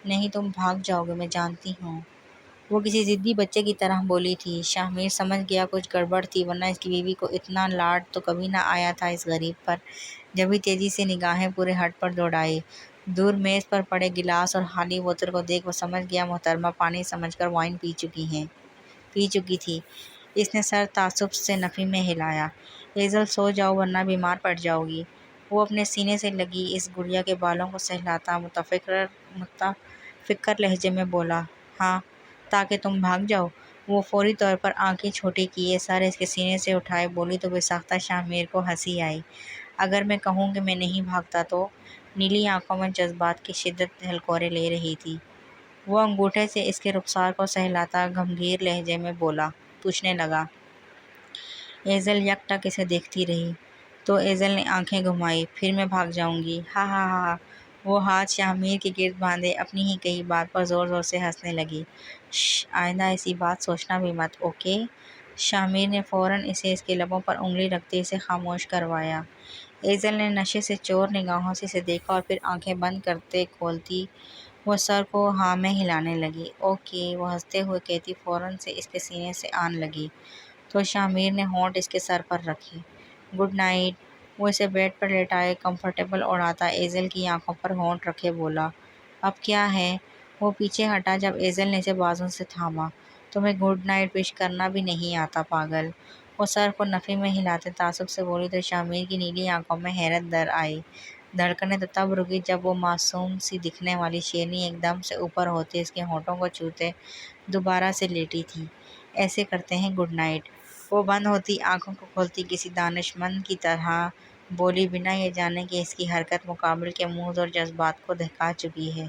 نہیں، تم بھاگ جاؤ گے، میں جانتی ہوں۔ وہ کسی ضدی بچے کی طرح بولی تھی۔ شاہ میر سمجھ گیا کچھ گڑبڑ تھی، ورنہ اس کی بیوی کو اتنا لاڈ تو کبھی نہ آیا تھا اس غریب پر۔ جبھی تیزی سے نگاہیں پورے ہٹ پر دوڑائی۔ دور میز پر پڑے گلاس اور خالی بوتل کو دیکھ وہ سمجھ گیا محترمہ پانی سمجھ کر وائن پی چکی تھی۔ اس نے سر تعصب سے نفی میں ہلایا۔ ایزل سو جاؤ ورنہ بیمار پڑ جاؤ گی۔ وہ اپنے سینے سے لگی اس گڑیا کے بالوں کو سہلاتا متفکر لہجے میں بولا۔ ہاں، تاکہ تم بھاگ جاؤ۔ وہ فوری طور پر آنکھیں چھوٹی کیے سر اس کے سینے سے اٹھائے بولی تو بے ساختہ شاہ میر کو ہنسی آئی۔ اگر میں کہوں کہ میں نہیں بھاگتا تو؟ نیلی آنکھوں میں جذبات کی شدت ہلکورے لے رہی تھی۔ وہ انگوٹھے سے اس کے رخسار کو سہلاتا گمگھیر لہجے میں پوچھنے لگا۔ ایزل یک ٹک اسے دیکھتی رہی۔ تو ایزل نے آنکھیں گھمائی۔ پھر میں بھاگ جاؤں گی، ہا ہا ہا۔ وہ ہاتھ شاہ میر کے گرد باندھے اپنی ہی کہی بات پر زور زور سے ہنسنے لگی۔ شش، آئندہ ایسی بات سوچنا بھی مت، اوکے؟ شاہ میر نے فوراً اس کے لبوں پر انگلی رکھتے اسے خاموش کروایا۔ ایزل نے نشے سے چور نگاہوں سے اسے دیکھا اور پھر آنکھیں بند کرتے کھولتی وہ سر کو ہاں میں ہلانے لگی۔ اوکے، وہ ہنستے ہوئے کہتی فوراً سے اس کے سینے سے آن لگی۔ تو شاہ میر نے ہونٹ اس کے سر پر رکھے۔ Good night. وہ اسے بیڈ پر لیٹائے کمفرٹیبل اوڑھاتا ایزل کی آنکھوں پر ہونٹ رکھے بولا۔ اب کیا ہے؟ وہ پیچھے ہٹا جب ایزل نے اسے بازو سے تھاما۔ تمہیں گڈ نائٹ وش کرنا بھی نہیں آتا پاگل؟ وہ سر کو نفی میں ہلاتے تعصب سے بولی تو شاہ میر کی نیلی آنکھوں میں حیرت در آئی۔ دھڑکنیں تو تب رکی جب وہ معصوم سی دکھنے والی شیرنی ایک دم سے اوپر ہوتے اس کے ہونٹوں کو چھوتے دوبارہ سے لیٹی تھی۔ ایسے کرتے ہیں گڈ نائٹ؟ وہ بند ہوتی آنکھوں کو کھولتی کسی دانشمند کی طرح بولی بنا یہ جانے کہ اس کی حرکت مقابل کے موڈ اور جذبات کو دہکا چکی ہے۔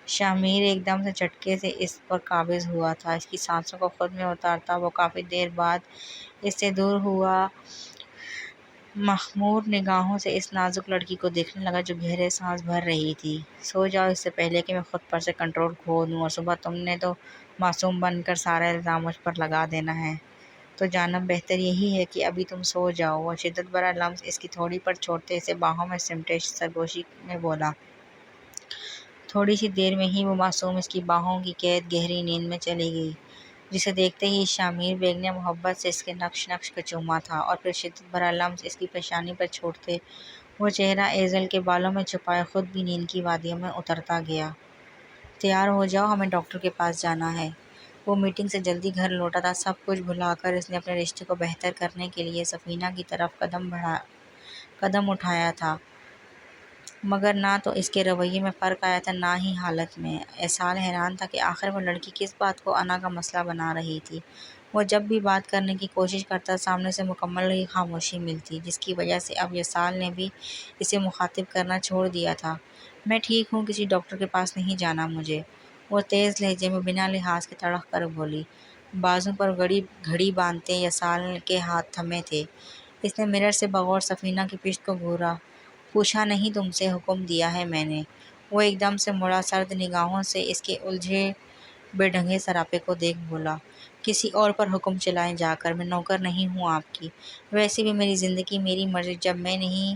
شاہ میر ایک دم سے جھٹکے سے اس پر قابض ہوا تھا۔ اس کی سانسوں کو خود میں اتارتا وہ کافی دیر بعد اس سے دور ہوا مخمور نگاہوں سے اس نازک لڑکی کو دیکھنے لگا جو گہرے سانس بھر رہی تھی۔ سو جاؤ اس سے پہلے کہ میں خود پر سے کنٹرول کھو دوں اور صبح تم نے تو معصوم بن کر سارا الزام مجھ پر لگا دینا ہے۔ تو جانب بہتر یہی ہے کہ ابھی تم سو جاؤ۔ وہ شدت بھرا لمس اس کی تھوڑی پر چھوڑتے اسے باہوں میں سمٹے سرگوشی میں بولا۔ تھوڑی سی دیر میں ہی وہ معصوم اس کی باہوں کی قید گہری نیند میں چلی گئی، جسے دیکھتے ہی شاہ میر بیگ نے محبت سے اس کے نقش کو چوما تھا اور پھر شدت بھرا لمس اس کی پیشانی پر چھوڑتے وہ چہرہ ایزل کے بالوں میں چھپائے خود بھی نیند کی وادیوں میں اترتا گیا۔ تیار ہو جاؤ، ہمیں ڈاکٹر کے پاس جانا ہے۔ وہ میٹنگ سے جلدی گھر لوٹا تھا۔ سب کچھ بھلا کر اس نے اپنے رشتے کو بہتر کرنے کے لیے سفینہ کی طرف قدم اٹھایا تھا، مگر نہ تو اس کے رویے میں فرق آیا تھا نہ ہی حالت میں۔ احسان حیران تھا کہ آخر وہ لڑکی کس بات کو انا کا مسئلہ بنا رہی تھی۔ وہ جب بھی بات کرنے کی کوشش کرتا سامنے سے مکمل خاموشی ملتی، جس کی وجہ سے اب یسال نے بھی اسے مخاطب کرنا چھوڑ دیا تھا۔ میں ٹھیک ہوں، کسی ڈاکٹر کے پاس نہیں جانا مجھے، وہ تیز لہجے میں بنا لحاظ کے تڑک کر بولی۔ بازو پر گھڑی باندھتے یسال کے ہاتھ تھمے تھے۔ اس نے مرر سے بغور سفینہ کی پشت کو گھورا۔ پوچھا نہیں تم سے، حکم دیا ہے میں نے۔ وہ ایک دم سے مڑا سرد نگاہوں سے اس کے الجھے بے ڈھنگے سراپے کو دیکھ بولا۔ کسی اور پر حکم چلائیں جا کر، میں نوکر نہیں ہوں آپ کی۔ ویسے بھی میری زندگی میری مرضی، جب میں نہیں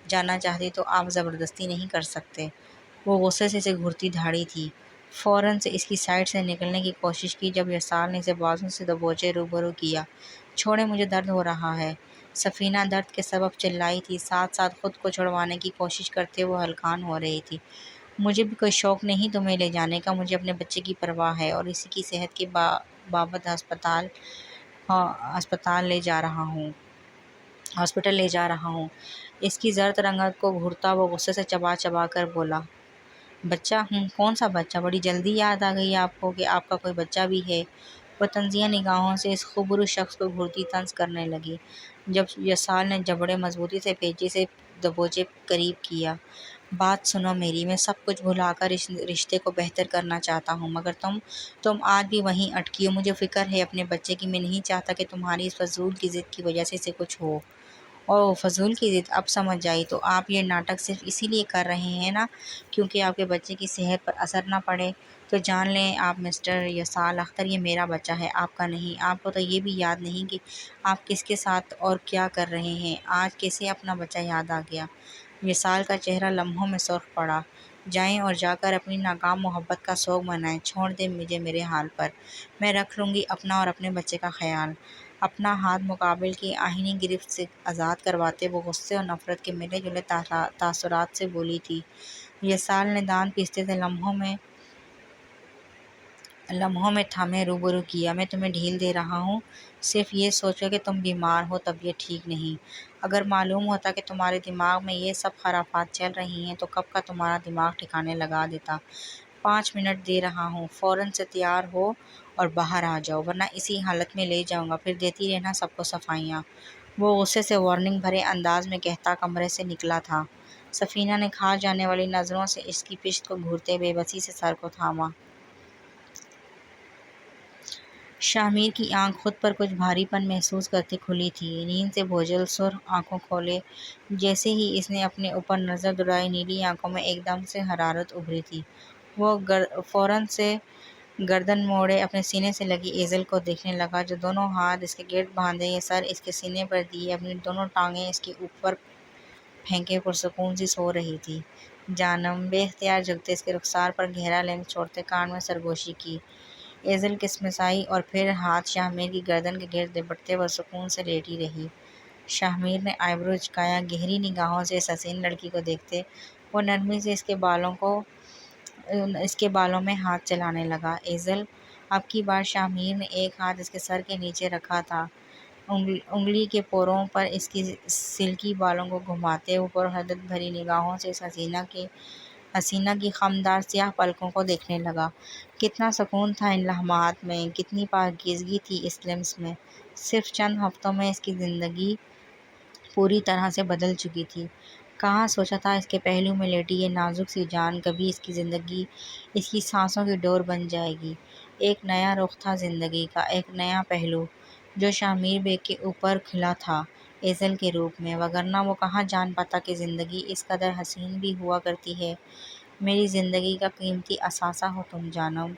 جانا چاہتی تو آپ زبردستی نہیں کر سکتے۔ وہ غصے سے اسے گھورتی دھاڑی تھی۔ فوراً سے اس کی سائڈ سے نکلنے کی کوشش کی جب یسال نے اسے بازو سے دبوچے روبرو کیا۔ چھوڑیں، مجھے درد ہو رہا ہے۔ سفینہ درد کے سبب چلائی تھی، ساتھ ساتھ خود کو چھڑوانے کی کوشش کرتے وہ ہلکان ہو رہی تھی۔ مجھے بھی کوئی شوق نہیں تمہیں لے جانے کا، مجھے اپنے بچے کی پرواہ ہے اور اسی کی صحت کے بابت ہسپتال لے جا رہا ہوں۔ اس کی زرد رنگت کو گھورتا وہ غصے سے چبا چبا کر بولا۔ بچہ؟ کون سا بچہ؟ بڑی جلدی یاد آ گئی آپ کو کہ آپ کا کوئی بچہ بھی ہے؟ وہ طنزیہ نگاہوں سے اس خوبرو شخص کو گھورتی طنز کرنے لگی۔ جب یسال نے جبڑے مضبوطی سے پیچی سے دبوچے قریب کیا، بات سنو میری، میں سب کچھ بھلا کر اس رشتے کو بہتر کرنا چاہتا ہوں، مگر تم آج بھی وہیں اٹکی ہو۔ مجھے فکر ہے اپنے بچے کی، میں نہیں چاہتا کہ تمہاری اس فضول کی ضد کی وجہ سے اسے کچھ ہو۔ اوہ فضول کی ضد، اب سمجھ آئی۔ تو آپ یہ ناٹک صرف اسی لیے کر رہے ہیں نا کیونکہ آپ کے بچے کی صحت پر اثر نہ پڑے؟ تو جان لیں آپ مسٹر یسال اختر، یہ میرا بچہ ہے، آپ کا نہیں۔ آپ کو تو یہ بھی یاد نہیں کہ آپ کس کے ساتھ اور کیا کر رہے ہیں۔ آج کیسے اپنا بچہ یاد آ گیا؟ وصال کا چہرہ لمحوں میں سرخ پڑا۔ جائیں اور جا کر اپنی ناکام محبت کا سوگ منائیں، چھوڑ دیں مجھے میرے حال پر۔ میں رکھ لوں گی اپنا اور اپنے بچے کا خیال۔ اپنا ہاتھ مقابل کی آہنی گرفت سے آزاد کرواتے وہ غصے اور نفرت کے ملے جلے تاثرات سے بولی تھی۔ وصال نے دانت پیستے سے لمحوں میں تھامے روبرو کیا۔ میں تمہیں ڈھیل دے رہا ہوں صرف یہ سوچ کر کہ تم بیمار ہو، طبیعت ٹھیک نہیں۔ اگر معلوم ہوتا کہ تمہارے دماغ میں یہ سب خرافات چل رہی ہیں تو کب کا تمہارا دماغ ٹھکانے لگا دیتا۔ 5 منٹ دے رہا ہوں، فوراً سے تیار ہو اور باہر آ جاؤ، ورنہ اسی حالت میں لے جاؤں گا، پھر دیتی رہنا سب کو صفائیاں۔ وہ غصے سے وارننگ بھرے انداز میں کہتا کمرے سے نکلا تھا۔ سفینہ نے کھا جانے والی نظروں سے اس کی پشت کو گھورتے بے بسی سے سر کو تھاما۔ شاہ میر کی آنکھ خود پر کچھ بھاری پن محسوس کرتے کھلی تھی۔ نیند سے بوجھل سرخ آنکھوں کھولے جیسے ہی اس نے اپنے اوپر نظر دوڑائی، نیلی آنکھوں میں ایک دم سے حرارت ابھری تھی۔ وہ فوراً سے گردن موڑے اپنے سینے سے لگی ایزل کو دیکھنے لگا جو دونوں ہاتھ اس کے گرد باندھے، یہ سر اس کے سینے پر دیے، اپنی دونوں ٹانگیں اس کے اوپر پھینکے پرسکون سی سو رہی تھی۔ جانم بے اختیار جھکتے اس کے رخسار پر گہرا لمس چھوڑتے کان میں سرگوشی کی۔ ایزل کسمسائی اور پھر ہاتھ شاہ میر کی گردن کے گرد لپٹتے وہ سکون سے لیٹی رہی۔ شاہ میر نے آئیبرو جھکایا، گہری نگاہوں سے اس حسین لڑکی کو دیکھتے وہ نرمی سے اس کے بالوں میں ہاتھ چلانے لگا۔ ایزل، اب کی بار شاہ میر نے ایک ہاتھ اس کے سر کے نیچے رکھا تھا، انگلی کے پوروں پر اس کی سلکی بالوں کو گھماتے وہ پرحدت بھری نگاہوں سے اس حسینہ کی خمدار سیاہ پلکوں کو دیکھنے لگا۔ کتنا سکون تھا ان لمحات میں، کتنی پاکیزگی تھی اس لمس میں۔ صرف چند ہفتوں میں اس کی زندگی پوری طرح سے بدل چکی تھی۔ کہاں سوچا تھا اس کے پہلو میں لیٹی یہ نازک سی جان کبھی اس کی زندگی، اس کی سانسوں کی ڈور بن جائے گی۔ ایک نیا رخ تھا زندگی کا، ایک نیا پہلو جو شاہ میر بیگ کے اوپر کھلا تھا ایزل کے روپ میں، وگرنہ وہ کہاں جان پاتا کہ زندگی اس قدر حسین بھی ہوا کرتی ہے۔ میری زندگی کا قیمتی اثاثہ ہو تم جانم۔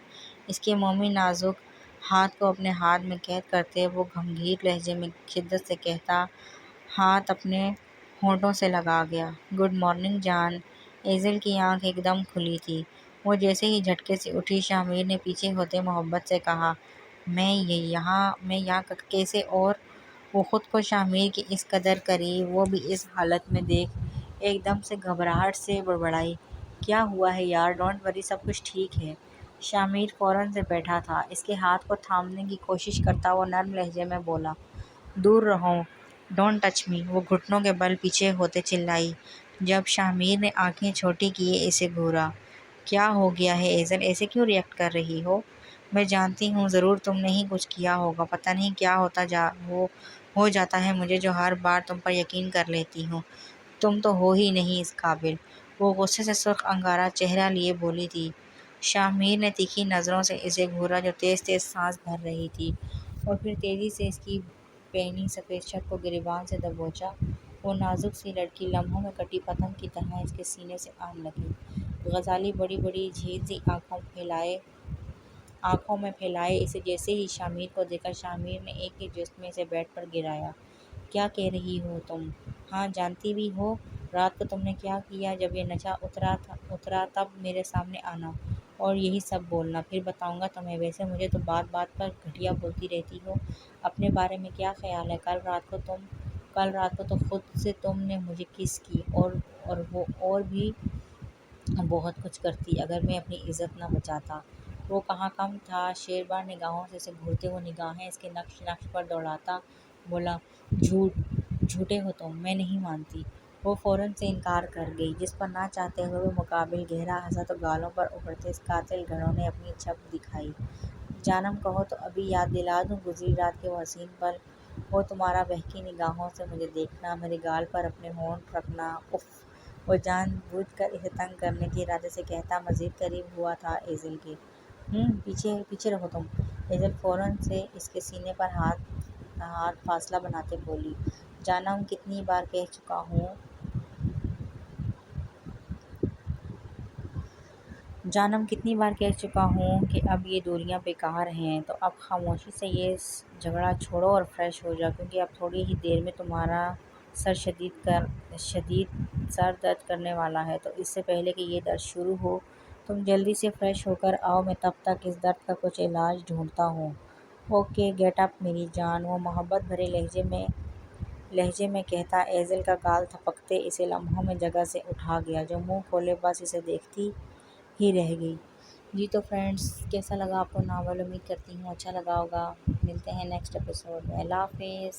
اس کے مومی نازک ہاتھ کو اپنے ہاتھ میں قید کرتے وہ گمبھیر لہجے میں شدت سے کہتا، ہاتھ اپنے ہونٹوں سے لگا گیا۔ گڈ مارننگ جان۔ ایزل کی آنکھ ایک دم کھلی تھی۔ وہ جیسے ہی جھٹکے سے اٹھی، شاہ میر نے پیچھے ہوتے محبت سے کہا، میں یہاں کیسے؟ اور وہ خود کو شاہ میر کے اس قدر قریب، وہ بھی اس حالت میں دیکھ ایک دم سے گھبراہٹ سے بڑبڑائی، کیا ہوا ہے یار؟ ڈونٹ وری، سب کچھ ٹھیک ہے۔ شاہ میر فوراً سے بیٹھا تھا، اس کے ہاتھ کو تھامنے کی کوشش کرتا وہ نرم لہجے میں بولا، دور رہو، ڈونٹ ٹچ می۔ وہ گھٹنوں کے بل پیچھے ہوتے چلائی۔ جب شاہ میر نے آنکھیں چھوٹی کیے اسے گھورا، کیا ہو گیا ہے ایزل؟ ایسے کیوں ریئیکٹ کر رہی ہو؟ میں جانتی ہوں ضرور تم نے ہی کچھ کیا ہوگا، پتہ نہیں کیا ہو جاتا ہے مجھے جو ہر بار تم پر یقین کر لیتی ہوں، تم تو ہو ہی نہیں اس قابل۔ وہ غصے سے سرخ انگارہ چہرہ لیے بولی تھی۔ شاہ میر نے تیکھی نظروں سے اسے گھورا جو تیز تیز سانس بھر رہی تھی، اور پھر تیزی سے اس کی پینی سفید شرٹ کو گریبان سے دبوچا۔ وہ نازک سی لڑکی لمحوں میں کٹی پتنگ کی طرح اس کے سینے سے آن لگی۔ غزالی بڑی بڑی جھیل سی آنکھوں میں پھیلائے اسے جیسے ہی شاہ میر کو دیکھا، شاہ میر نے ایک ہی جست میں اسے بیڈ پر گرایا۔ کیا کہہ رہی ہو تم؟ ہاں جانتی بھی ہو، رات کو تم نے کیا کیا؟ جب یہ نشہ اترا تب میرے سامنے آنا اور یہی سب بولنا، پھر بتاؤں گا تمہیں۔ ویسے مجھے تو بات بات پر گھٹیا بولتی رہتی ہو، اپنے بارے میں کیا خیال ہے؟ کل رات کو تو خود سے تم نے مجھے کس کی، اور بھی بہت کچھ کرتی اگر میں اپنی عزت نہ بچاتا۔ وہ کہاں کم تھا، شیربار نگاہوں سے اسے گھورتے وہ نگاہیں اس کے نقش پر دوڑاتا بولا، جھوٹے ہو تم، میں نہیں مانتی۔ وہ فوراً سے انکار کر گئی، جس پر نہ چاہتے ہوئے وہ مقابل گہرا ہنسا تو گالوں پر ابھرتے اس قاتل گھڑوں نے اپنی چھب دکھائی۔ جانم کہو تو ابھی یاد دلا دوں گزری رات کے وہ حسین پل، وہ تمہارا بہکی نگاہوں سے مجھے دیکھنا، میرے گال پر اپنے ہونٹ رکھنا، اف وہ جان بوجھ کر اسے تنگ کرنے کے ارادے سے کہتا مزید قریب ہوا تھا ایزل کے۔ پیچھے پیچھے رہو تم۔ ایزل فوراً سے اس کے سینے پر ہاتھ فاصلہ بناتے بولی، جانم کتنی بار کہہ چکا ہوں کہ اب یہ دوریاں بیکار ہیں، تو اب خاموشی سے یہ جھگڑا چھوڑو اور فریش ہو جاؤ، کیونکہ اب تھوڑی ہی دیر میں تمہارا شدید سر درد کرنے والا ہے۔ تو اس سے پہلے کہ یہ درد شروع ہو تم جلدی سے فریش ہو کر آؤ، میں تب تک اس درد کا کچھ علاج ڈھونڈتا ہوں۔ اوکے گیٹ اپ میری جان، وہ محبت بھرے لہجے میں کہتا ایزل کا گال تھپکتے اسے لمحوں میں جگہ سے اٹھا گیا، جو منہ کھولے بس اسے دیکھتی ہی رہ گئی۔ جی تو فرینڈس، کیسا لگا آپ کو ناول؟ امید کرتی ہوں اچھا لگا ہوگا۔ ملتے ہیں نیکسٹ ایپیسوڈ میں۔ اللہ حافظ۔